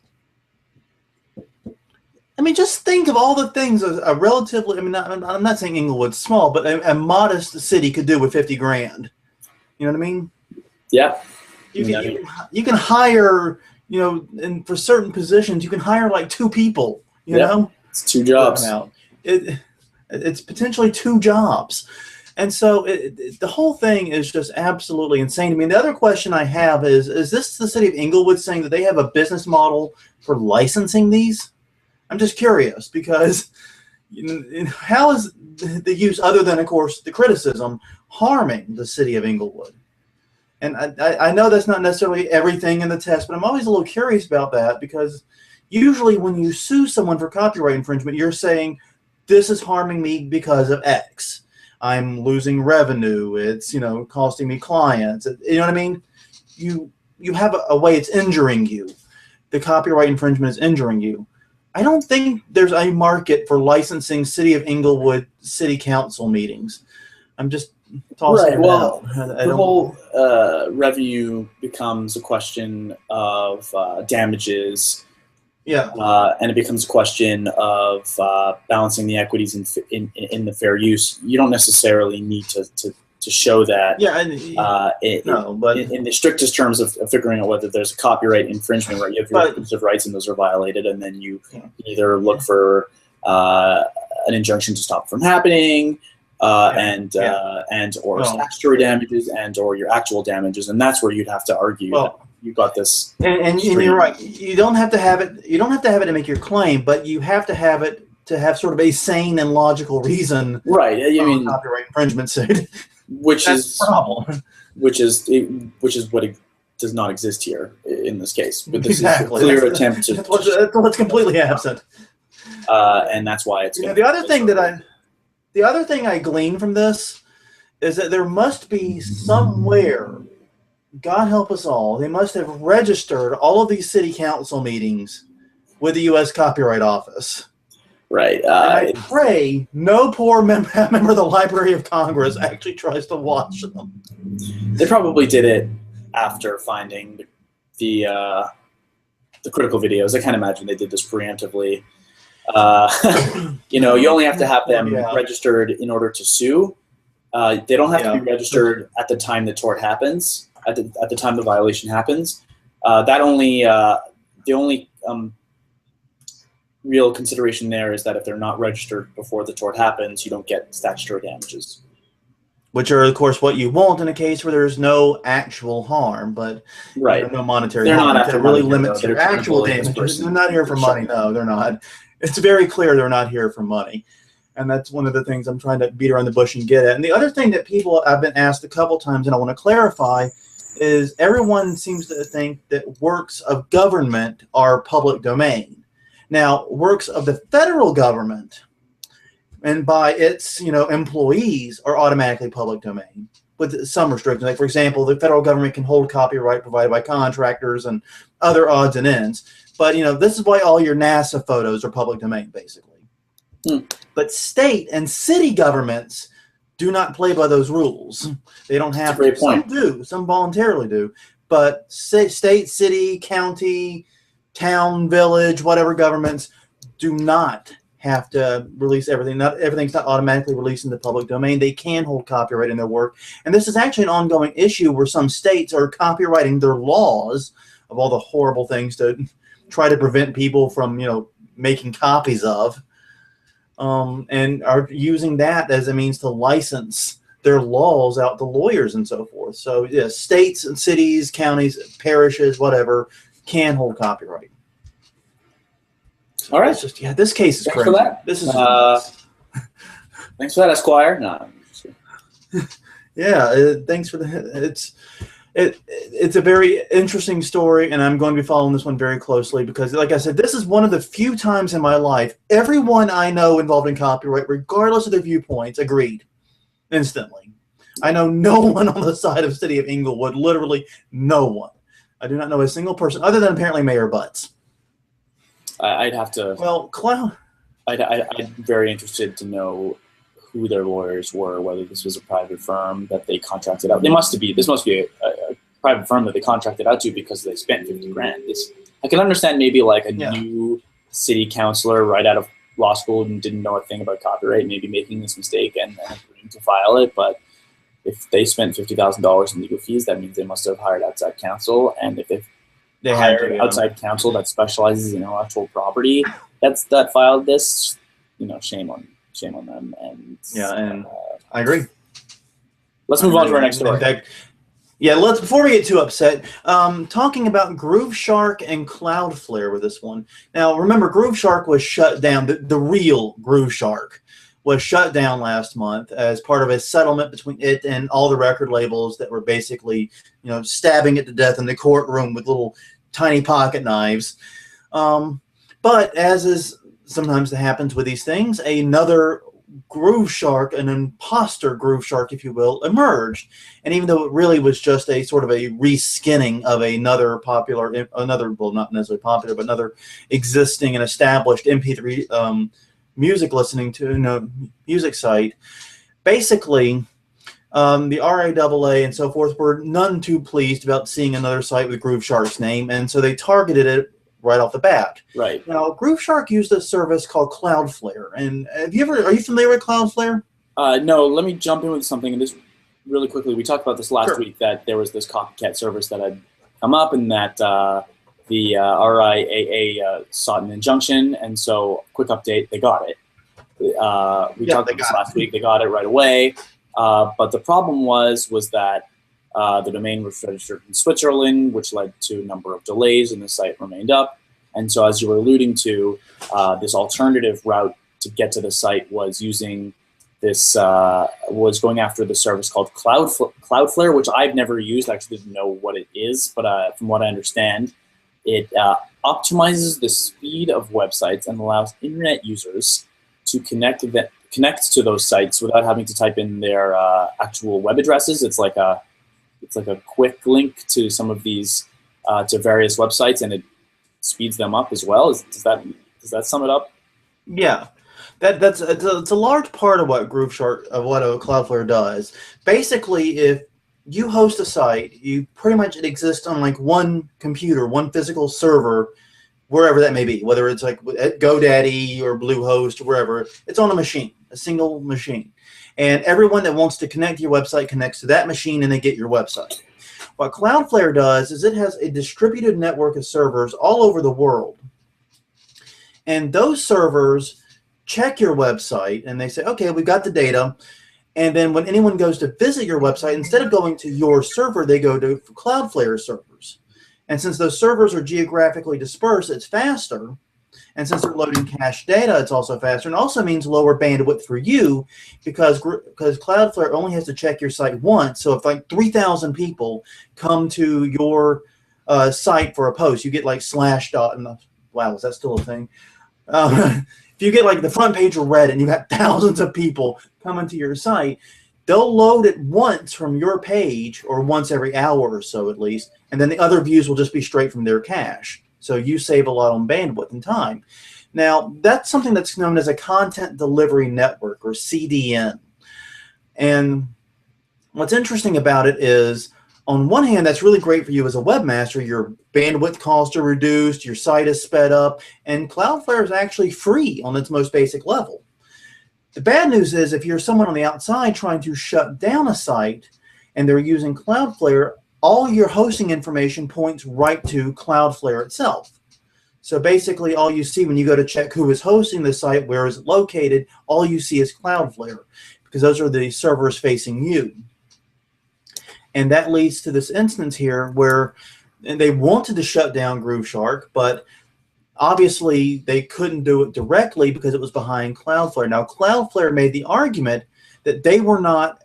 I mean, just think of all the things a relatively, I mean, I'm not saying Inglewood's small, but a modest city could do with 50 grand. You know what I mean? Yeah. You can hire, you know, and for certain positions, you can hire like 2 people, you know? It's 2 jobs. It's potentially 2 jobs. And so the whole thing is just absolutely insane to me. And the other question I have is this the city of Inglewood saying that they have a business model for licensing these? I'm just curious because how is the use, other than, of course, the criticism, harming the city of Inglewood? And I know that's not necessarily everything in the test, but I'm always a little curious about that because usually when you sue someone for copyright infringement, you're saying, this is harming me because of X. I'm losing revenue. It's, you know, costing me clients. You know what I mean? You have a way it's injuring you. The copyright infringement is injuring you. I don't think there's a market for licensing City of Inglewood City Council meetings. I'm just tossing it out. The whole revenue becomes a question of damages. Yeah. And it becomes a question of balancing the equities in the fair use. You don't necessarily need to show that. Yeah. But in the strictest terms of figuring out whether there's a copyright infringement, right? You have your exclusive rights and those are violated, and then you either look for an injunction to stop it from happening, and or statutory damages and or your actual damages, and that's where you'd have to argue that you got this. And you're right. You don't have to have it. You don't have to have it to make your claim, but you have to have it to have sort of a sane and logical reason. Right. I mean, copyright infringement suit. Which is the problem. Which is what it does not exist here in this case. But this exactly. is a clear attempt to. That's what's completely absent. And that's why it's. The other thing I glean from this is that there must be somewhere, God help us all, they must have registered all of these city council meetings with the U.S. Copyright Office. Right. And I pray no poor member of the Library of Congress actually tries to watch them. They probably did it after finding the critical videos. I can't imagine they did this preemptively. You only have to have them registered in order to sue. They don't have to be registered at the time the tort happens, at the time the violation happens. The only real consideration there is that if they're not registered before the tort happens, you don't get statutory damages. Which are, of course, what you want in a case where there's no actual harm, but no monetary harm. That really limits your actual damages. They're not here for money. No, they're not. It's very clear they're not here for money. And that's one of the things I'm trying to beat around the bush and get at. And the other thing that I've been asked a couple times, and I want to clarify, is everyone seems to think that works of government are public domain. Now, works of the federal government and by its employees are automatically public domain with some restrictions. Like, for example, the federal government can hold copyright provided by contractors and other odds and ends. But, this is why all your NASA photos are public domain, basically. But state and city governments do not play by those rules. They don't have to. Some do. Some voluntarily do. But state, city, county, town, village, whatever governments do not have to release everything. Not everything's not automatically released in the public domain. They can hold copyright in their work. And this is actually an ongoing issue where some states are copyrighting their laws of all the horrible things to try to prevent people from, making copies of, and are using that as a means to license their laws out to lawyers and so forth. So, states and cities, counties, parishes, whatever, can hold copyright. All right. This case is Thanks crazy. for that. This is thanks for that, Esquire. No. Thanks for the. It's a very interesting story, and I'm going to be following this one very closely because, like I said, this is one of the few times in my life everyone I know involved in copyright, regardless of their viewpoints, agreed instantly. I know no one on the side of the city of Inglewood, literally no one. I do not know a single person, other than apparently Mayor Butts. I'd have to. Well, I'm very interested to know who their lawyers were, whether this was a private firm that they contracted out. This must be a private firm that they contracted out to because they spent $50,000. I can understand maybe like a new city councilor right out of law school and didn't know a thing about copyright, maybe making this mistake and agreeing to file it. But if they spent $50,000 in legal fees, that means they must have hired outside counsel. And if they hired outside counsel that specializes in intellectual property that filed this, shame on them. And and I agree. Let's move on to our next story. In fact, before we get too upset, talking about Grooveshark and CloudFlare with this one. Now, remember, Grooveshark was shut down. The real Grooveshark was shut down last month as part of a settlement between it and all the record labels that were basically, stabbing it to death in the courtroom with little tiny pocket knives. But as is sometimes happens with these things, another Grooveshark, an imposter Grooveshark, if you will, emerged. And even though it really was just a sort of a reskinning of another not necessarily popular, but another existing and established MP3 music listening to music site, basically the RAAA and so forth were none too pleased about seeing another site with Grooveshark's name, and so they targeted it right off the bat. Right. Now, Grooveshark used a service called CloudFlare, and are you familiar with CloudFlare? No. Let me jump in with something, and this really quickly. We talked about this last week that there was this copycat service that had come up, and that the RIAA sought an injunction, and so quick update, they got it. We talked about this last it. week. They got it right away. But the problem was that the domain was registered in Switzerland, which led to a number of delays, and the site remained up. And so, as you were alluding to, this alternative route to get to the site was using this was going after the service called CloudFlare, which I've never used. I actually didn't know what it is, but from what I understand, it optimizes the speed of websites and allows internet users to connect to those sites without having to type in their actual web addresses. It's like a quick link to some of these to various websites, and it speeds them up as well. Does that sum it up? Yeah. It's a large part of what CloudFlare does. Basically, if you host a site, it exists on like one computer, one physical server, wherever that may be, whether it's like at GoDaddy or Bluehost or wherever, it's on a single machine. And everyone that wants to connect to your website connects to that machine and they get your website. What CloudFlare does is it has a distributed network of servers all over the world. And those servers check your website and they say, okay, we've got the data. And then when anyone goes to visit your website, instead of going to your server, they go to CloudFlare servers. And since those servers are geographically dispersed, it's faster. And since they're loading cache data, it's also faster. And also means lower bandwidth for you because CloudFlare only has to check your site once. So if like 3,000 people come to your site for a post, you get like /dot. And wow, is that still a thing? If you get like the front page of Reddit and you got thousands of people coming to your site, they'll load it once from your page, or once every hour or so at least, and then the other views will just be straight from their cache. So you save a lot on bandwidth and time. Now, that's something that's known as a content delivery network, or CDN. And what's interesting about it is, on one hand, that's really great for you as a webmaster. Your bandwidth costs are reduced, your site is sped up, and CloudFlare is actually free on its most basic level. The bad news is if you're someone on the outside trying to shut down a site and they're using CloudFlare, all your hosting information points right to CloudFlare itself. So basically all you see when you go to check who is hosting the site, where is it located, all you see is CloudFlare, because those are the servers facing you. And that leads to this instance here where they wanted to shut down Grooveshark, but obviously they couldn't do it directly because it was behind CloudFlare. Now, CloudFlare made the argument that they were not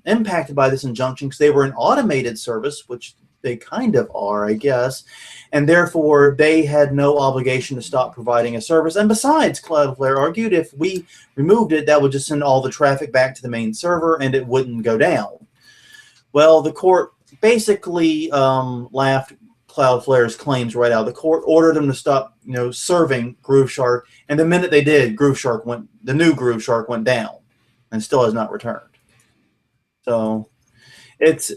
impacted by this injunction because they were an automated service, which they kind of are, I guess, and therefore they had no obligation to stop providing a service. And besides, CloudFlare argued if we removed it, that would just send all the traffic back to the main server and it wouldn't go down. Well, the court basically laughed CloudFlare's claims right out. The court ordered them to stop, serving Grooveshark, and the minute they did, the new Grooveshark went down, and still has not returned. So, it's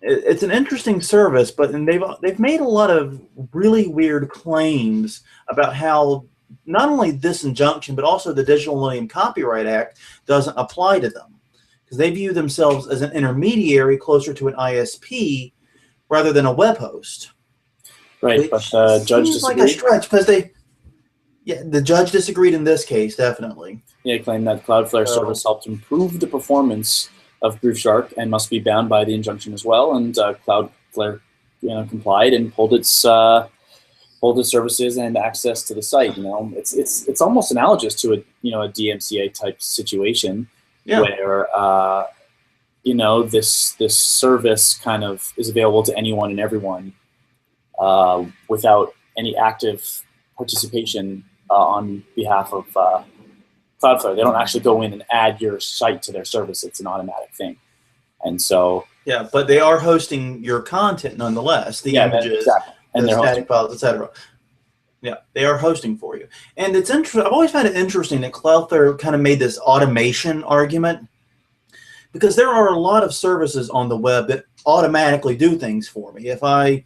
an interesting service, but they've made a lot of really weird claims about how not only this injunction, but also the Digital Millennium Copyright Act doesn't apply to them, because they view themselves as an intermediary closer to an ISP rather than a web host. Right, but the judge disagreed. Like a stretch because the judge disagreed in this case, definitely. Yeah, he claimed that CloudFlare service helped improve the performance of Grooveshark and must be bound by the injunction as well. And CloudFlare, complied and pulled its services and access to the site. It's almost analogous to a DMCA type situation. Yeah. Where this service kind of is available to anyone and everyone without any active participation on behalf of CloudFlare. They don't actually go in and add your site to their service. It's an automatic thing, and so yeah, but they are hosting your content nonetheless. The images, exactly. And the static files, etc. Yeah, they are hosting for you. And it's interesting. I've always found it interesting that CloudFlare kind of made this automation argument, because there are a lot of services on the web that automatically do things for me. If I,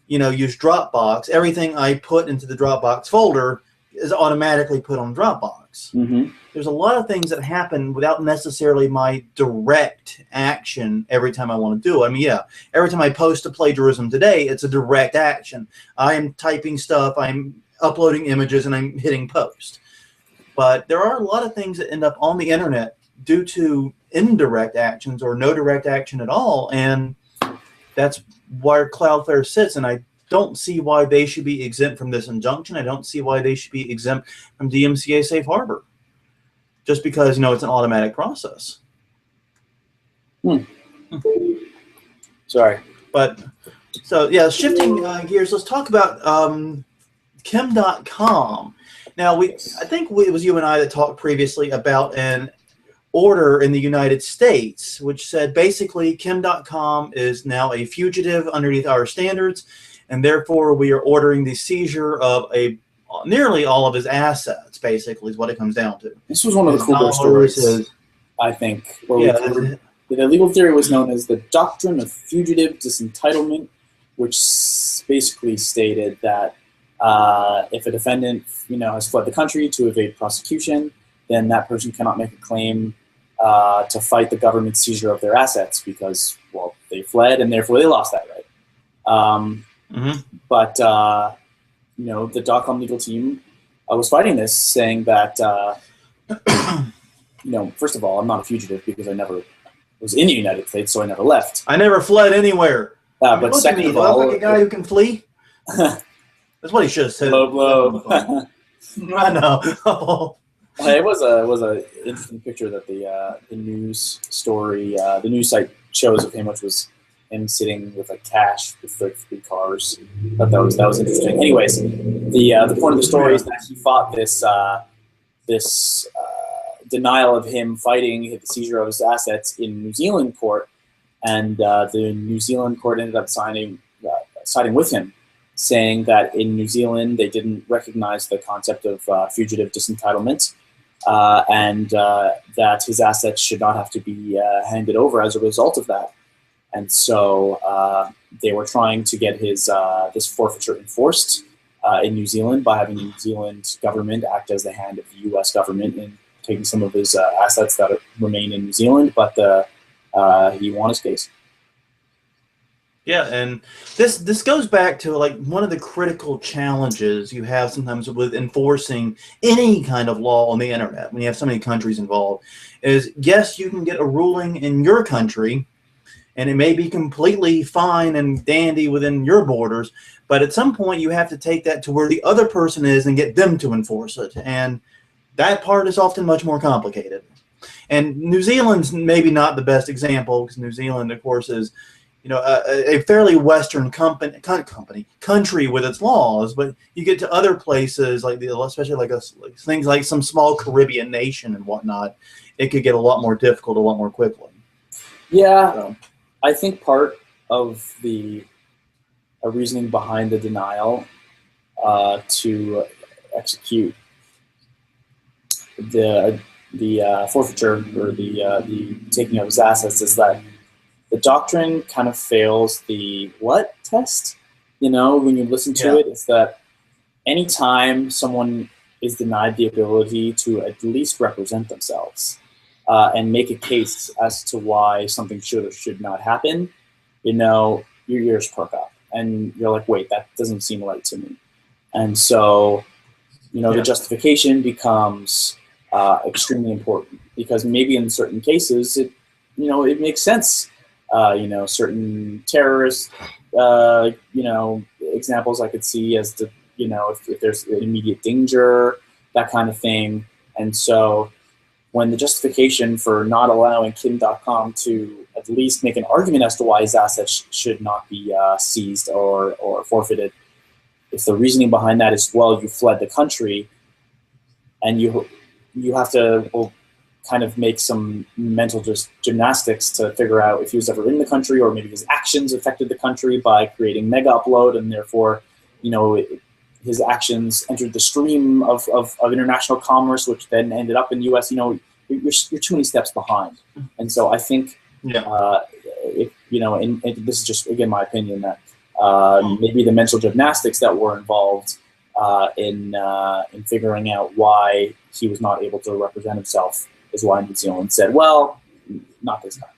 use Dropbox, everything I put into the Dropbox folder is automatically put on Dropbox. Mm-hmm. There's a lot of things that happen without necessarily my direct action every time I want to do it. I mean, yeah, every time I post a plagiarism today, it's a direct action. I am typing stuff, I'm uploading images, and I'm hitting post. But there are a lot of things that end up on the internet due to indirect actions or no direct action at all, and that's where CloudFlare sits. And I don't see why they should be exempt from this injunction. I don't see why they should be exempt from DMCA safe harbor, just because it's an automatic process. Sorry, but so yeah, shifting gears, let's talk about Kim Dotcom. Now, I think it was you and I that talked previously about an order in the United States which said basically Kim Dotcom is now a fugitive underneath our standards, and therefore we are ordering the seizure of nearly all of his assets, basically, is what it comes down to. This was one of the cooler stories, I think. The legal theory was known as the Doctrine of Fugitive Disentitlement, which basically stated that if a defendant, has fled the country to evade prosecution, then that person cannot make a claim to fight the government's seizure of their assets because, well, they fled and therefore they lost that right. But the Dotcom legal team was fighting this, saying that, first of all, I'm not a fugitive because I never was in the United States, so I never left. I never fled anywhere. But second of all, like a guy who can flee. That's what he should have said. Blow. I know. It was a interesting picture that the news story, the news site shows of him, which was him sitting with cash with like 3 cars. But that was interesting. Anyways, the point of the story is that he fought this denial of him fighting the seizure of his assets in New Zealand court, and the New Zealand court ended up siding with him, saying that in New Zealand they didn't recognize the concept of fugitive disentitlement, and that his assets should not have to be handed over as a result of that. And so they were trying to get his this forfeiture enforced in New Zealand by having the New Zealand government act as the hand of the U.S. government in taking some of his assets that remain in New Zealand, but he won his case. Yeah, and this goes back to one of the critical challenges you have sometimes with enforcing any kind of law on the internet when you have so many countries involved is, yes, you can get a ruling in your country and it may be completely fine and dandy within your borders, but at some point you have to take that to where the other person is and get them to enforce it, and that part is often much more complicated. And New Zealand's maybe not the best example, because New Zealand, of course, is a fairly Western country with its laws, but you get to other places especially things like some small Caribbean nation and whatnot, it could get a lot more difficult a lot more quickly. Yeah, so I think part of the reasoning behind the denial to execute the forfeiture or the taking of his assets is that the doctrine kind of fails the what test? When you listen to it, it's that anytime someone is denied the ability to at least represent themselves and make a case as to why something should or should not happen, your ears perk up and you're like, wait, that doesn't seem right to me. And so, the justification becomes extremely important, because maybe in certain cases it makes sense. Certain terrorist, examples I could see as to, if there's an immediate danger, that kind of thing. And so when the justification for not allowing Kim Dotcom to at least make an argument as to why his assets should not be seized or forfeited, if the reasoning behind that is, well, you fled the country, and you have to kind of make some mental gymnastics to figure out if he was ever in the country, or maybe his actions affected the country by creating mega upload, and therefore, his actions entered the stream of international commerce, which then ended up in the U.S. You're too many steps behind. And so I think, and this is just, again, my opinion, that maybe the mental gymnastics that were involved in figuring out why he was not able to represent himself is why New Zealand said, well, not this time.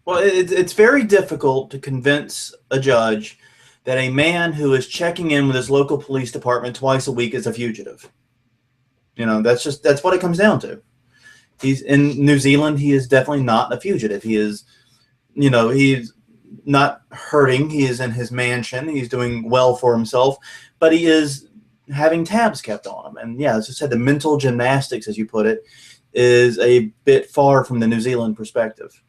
Well, it's very difficult to convince a judge that a man who is checking in with his local police department twice a week is a fugitive. That's what it comes down to. He's in New Zealand. He is definitely not a fugitive. He is, he's not hurting. He is in his mansion. He's doing well for himself, but he is having tabs kept on him. And yeah, as I said, the mental gymnastics, as you put it, is a bit far from the New Zealand perspective.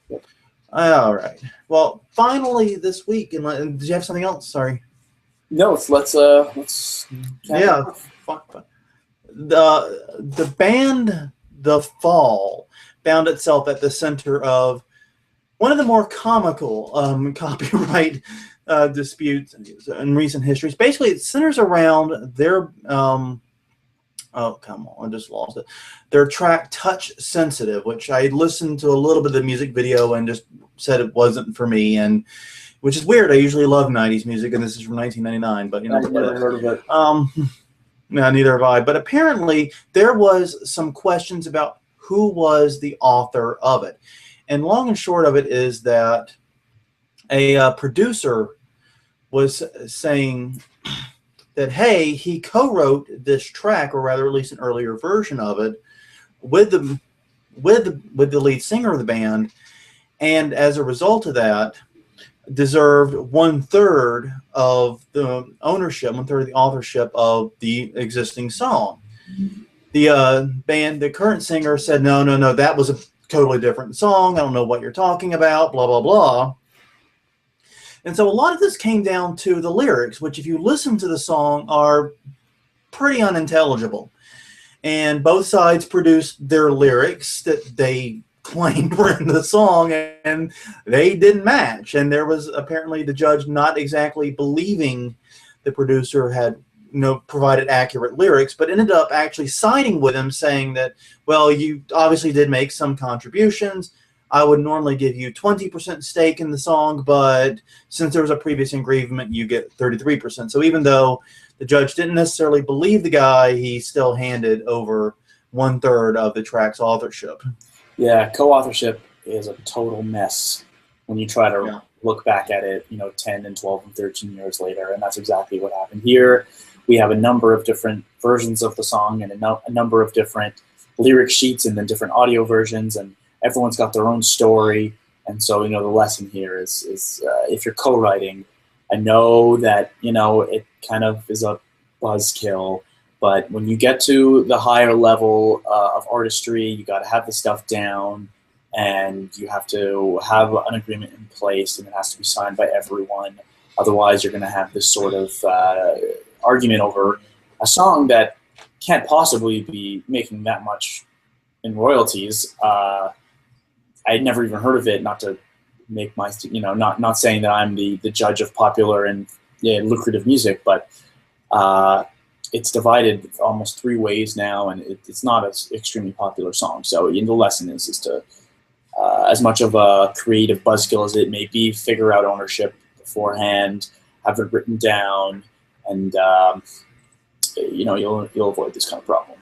Yep. All right. Well, finally this week, and did you have something else? Sorry. No, let's yeah. The band The Fall found itself at the center of one of the more comical copyright disputes in recent histories. Basically, it centers around their oh, come on, I just lost it. Their track Touch Sensitive, which I listened to a little bit of the music video and just said it wasn't for me, and which is weird. I usually love 90s music, and this is from 1999, but I've never heard of it. No, neither have I. But apparently there was some questions about who was the author of it. And long and short of it is that a producer was saying that, hey, he co-wrote this track, or rather at least an earlier version of it, with the lead singer of the band, and as a result of that, deserved 1/3 of the ownership, 1/3 of the authorship of the existing song. The current singer said, no, that was a totally different song. I don't know what you're talking about, blah, blah, blah. And so a lot of this came down to the lyrics, which if you listen to the song are pretty unintelligible. And both sides produced their lyrics that they claimed were in the song, and they didn't match. And there was apparently the judge not exactly believing the producer had provided accurate lyrics, but ended up actually siding with him, saying that, well, you obviously did make some contributions. I would normally give you 20% stake in the song, but since there was a previous agreement, you get 33%. So even though the judge didn't necessarily believe the guy, he still handed over 1/3 of the track's authorship. Yeah, co-authorship is a total mess when you try to look back at it, 10 and 12 and 13 years later, and that's exactly what happened here. We have a number of different versions of the song and a number of different lyric sheets and then different audio versions, and everyone's got their own story. And so, the lesson here is if you're co-writing, I know that, it kind of is a buzzkill, but when you get to the higher level of artistry, you got to have the stuff down, and you have to have an agreement in place, and it has to be signed by everyone. Otherwise, you're going to have this sort of argument over a song that can't possibly be making that much in royalties. I'd never even heard of it, not to make my, not saying that I'm the judge of popular and lucrative music, but it's divided almost 3 ways now, and it's not an extremely popular song. So the lesson is to, as much of a creative buzzkill as it may be, figure out ownership beforehand, have it written down, and you'll avoid this kind of problem.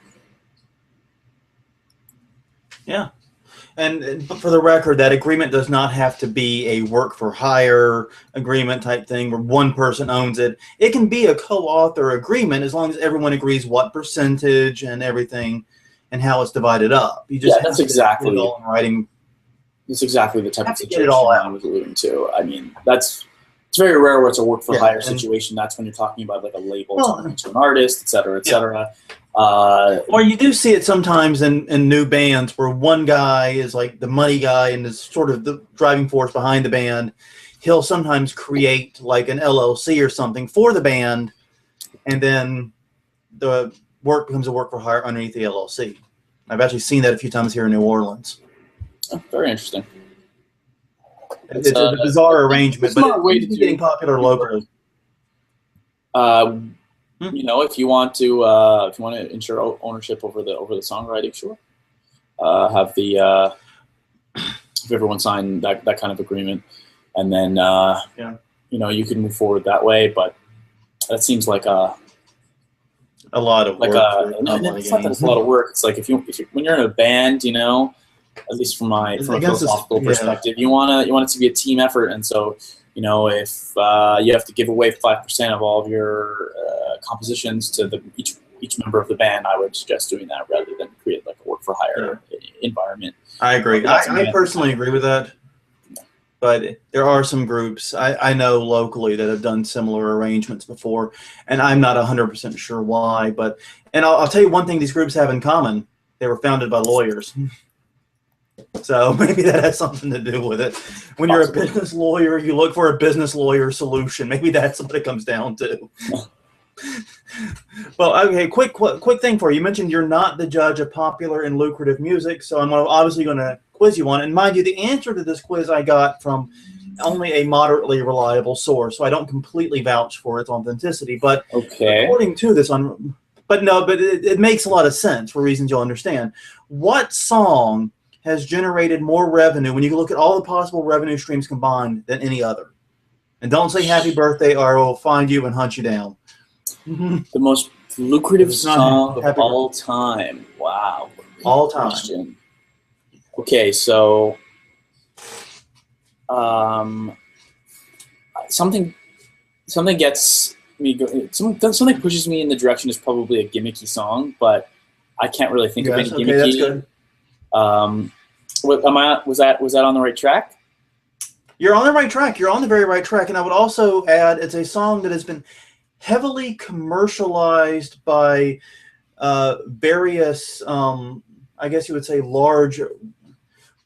Yeah. And for the record, that agreement does not have to be a work-for-hire agreement type thing where one person owns it. It can be a co-author agreement as long as everyone agrees what percentage and everything and how it's divided up. You just that's exactly it all in writing. That's exactly the type of situation I was alluding to. I mean, it's very rare where it's a work-for-hire situation. That's when you're talking about like a label talking to an artist, et cetera, et cetera. Or you do see it sometimes in new bands where one guy is like the money guy and is sort of the driving force behind the band. He'll sometimes create like an LLC or something for the band, and then the work becomes a work for hire underneath the LLC. I've actually seen that a few times here in New Orleans. Oh, very interesting. It's a bizarre arrangement, but it's getting popular locally. If you want to ensure ownership over the songwriting, sure. Have if everyone sign that kind of agreement, and then you can move forward that way. But that seems like a lot of work. It's not that it's a lot of work. It's like if you when you're in a band, at least from a philosophical perspective, you want it to be a team effort, and so. If you have to give away 5% of all of your compositions to each each member of the band, I would suggest doing that rather than create like a work for hire environment. I agree. I personally agree with that. But there are some groups I know locally that have done similar arrangements before, and I'm not 100% sure why. And I'll tell you one thing these groups have in common: they were founded by lawyers. So maybe that has something to do with it. When you're a business lawyer, you look for a business lawyer solution. Maybe that's what it comes down to. Well, okay, quick thing for you. You mentioned you're not the judge of popular and lucrative music, so I'm obviously going to quiz you on it. And mind you, the answer to this quiz I got from only a moderately reliable source, so I don't completely vouch for its authenticity. But according to this one, but it makes a lot of sense for reasons you'll understand. What song has generated more revenue when you look at all the possible revenue streams combined than any other? And don't say happy birthday or I will find you and hunt you down. The most lucrative song of all time. Wow. All time. Question. Okay, so something gets me something pushes me in the direction is probably a gimmicky song, but I can't really think of any gimmicky. Okay, that's good. Was that on the right track? You're on the right track. You're on the very right track. And I would also add it's a song that has been heavily commercialized by various, I guess you would say, large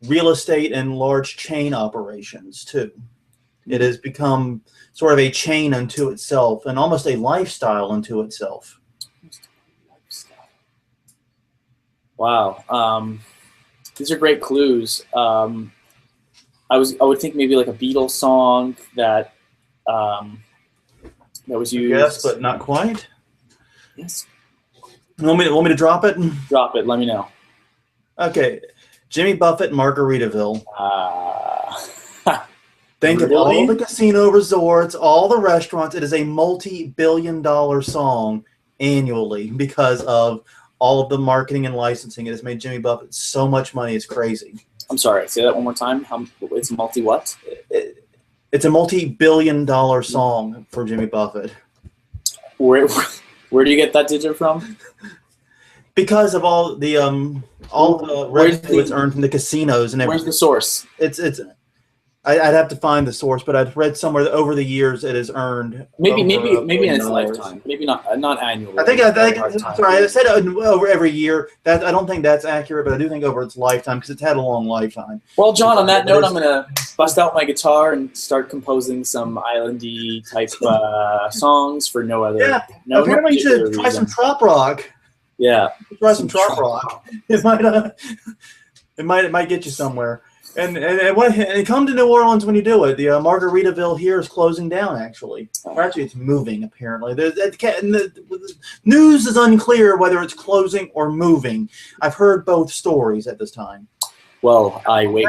real estate and large chain operations too. It has become sort of a chain unto itself and almost a lifestyle unto itself. Wow. These are great clues. I would think maybe like a Beatles song that was used. Yes, but not quite. Yes. Want me to drop it? Drop it. Let me know. Okay. Jimmy Buffett, Margaritaville. Think of all the casino resorts, all the restaurants. It is a multi-billion-dollar song annually because of all of the marketing and licensing. It has made Jimmy Buffett so much money. It's crazy. I'm sorry. Say that one more time. It's multi-what? It's a multi-billion-dollar song for Jimmy Buffett. Where do you get that digit from? Because of all the revenue it's earned from the casinos and everything. Where's the source? I'd have to find the source, but I've read somewhere that over the years it has earned maybe in its lifetime, maybe not annually. I think sorry, I said over every year. That I don't think that's accurate, but I do think over its lifetime because it's had a long lifetime. Well, John, on that note, I'm gonna bust out my guitar and start composing some islandy type songs for no other. Yeah, apparently you should try some trop rock. Yeah, try some trop rock. It might get you somewhere. And come to New Orleans when you do it. The Margaritaville here is closing down, actually. Or actually, it's moving, apparently. The news is unclear whether it's closing or moving. I've heard both stories at this time. Well, I wait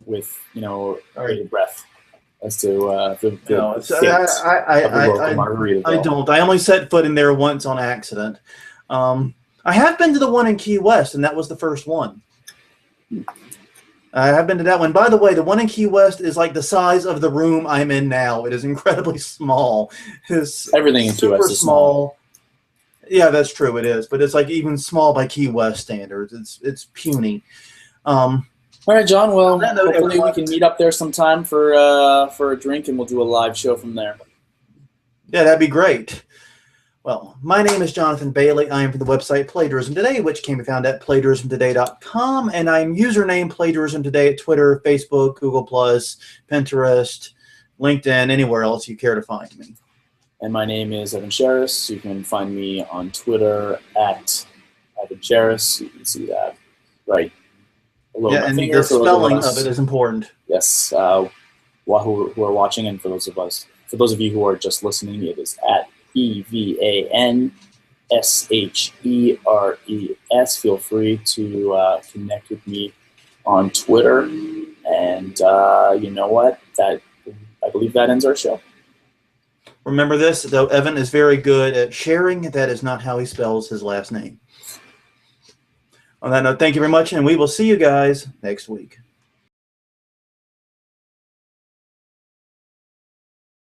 with bated breath as to the Margaritaville. I don't. I only set foot in there once on accident. I have been to the one in Key West, and that was the first one. I have been to that one. By the way, the one in Key West is like the size of the room I'm in now. It is incredibly small. Everything in Key West is small. Yeah, that's true. It is, but it's like even small by Key West standards. It's puny. All right, John. Well, hopefully we can meet up there sometime for a drink, and we'll do a live show from there. Yeah, that'd be great. Well, my name is Jonathan Bailey. I am from the website Plagiarism Today, which can be found at plagiarismtoday.com, and I'm username Plagiarism Today at Twitter, Facebook, Google+, Pinterest, LinkedIn, anywhere else you care to find me. And my name is Evan Sherris. You can find me on Twitter at Evan Sherris. You can see that right below my finger. The spelling of it is important. Yes, who are watching, and for those of you who are just listening, it is at EvanSheres. Feel free to connect with me on Twitter. And you know what? I believe that ends our show. Remember this, though Evan is very good at sharing, that is not how he spells his last name. On that note, thank you very much, and we will see you guys next week.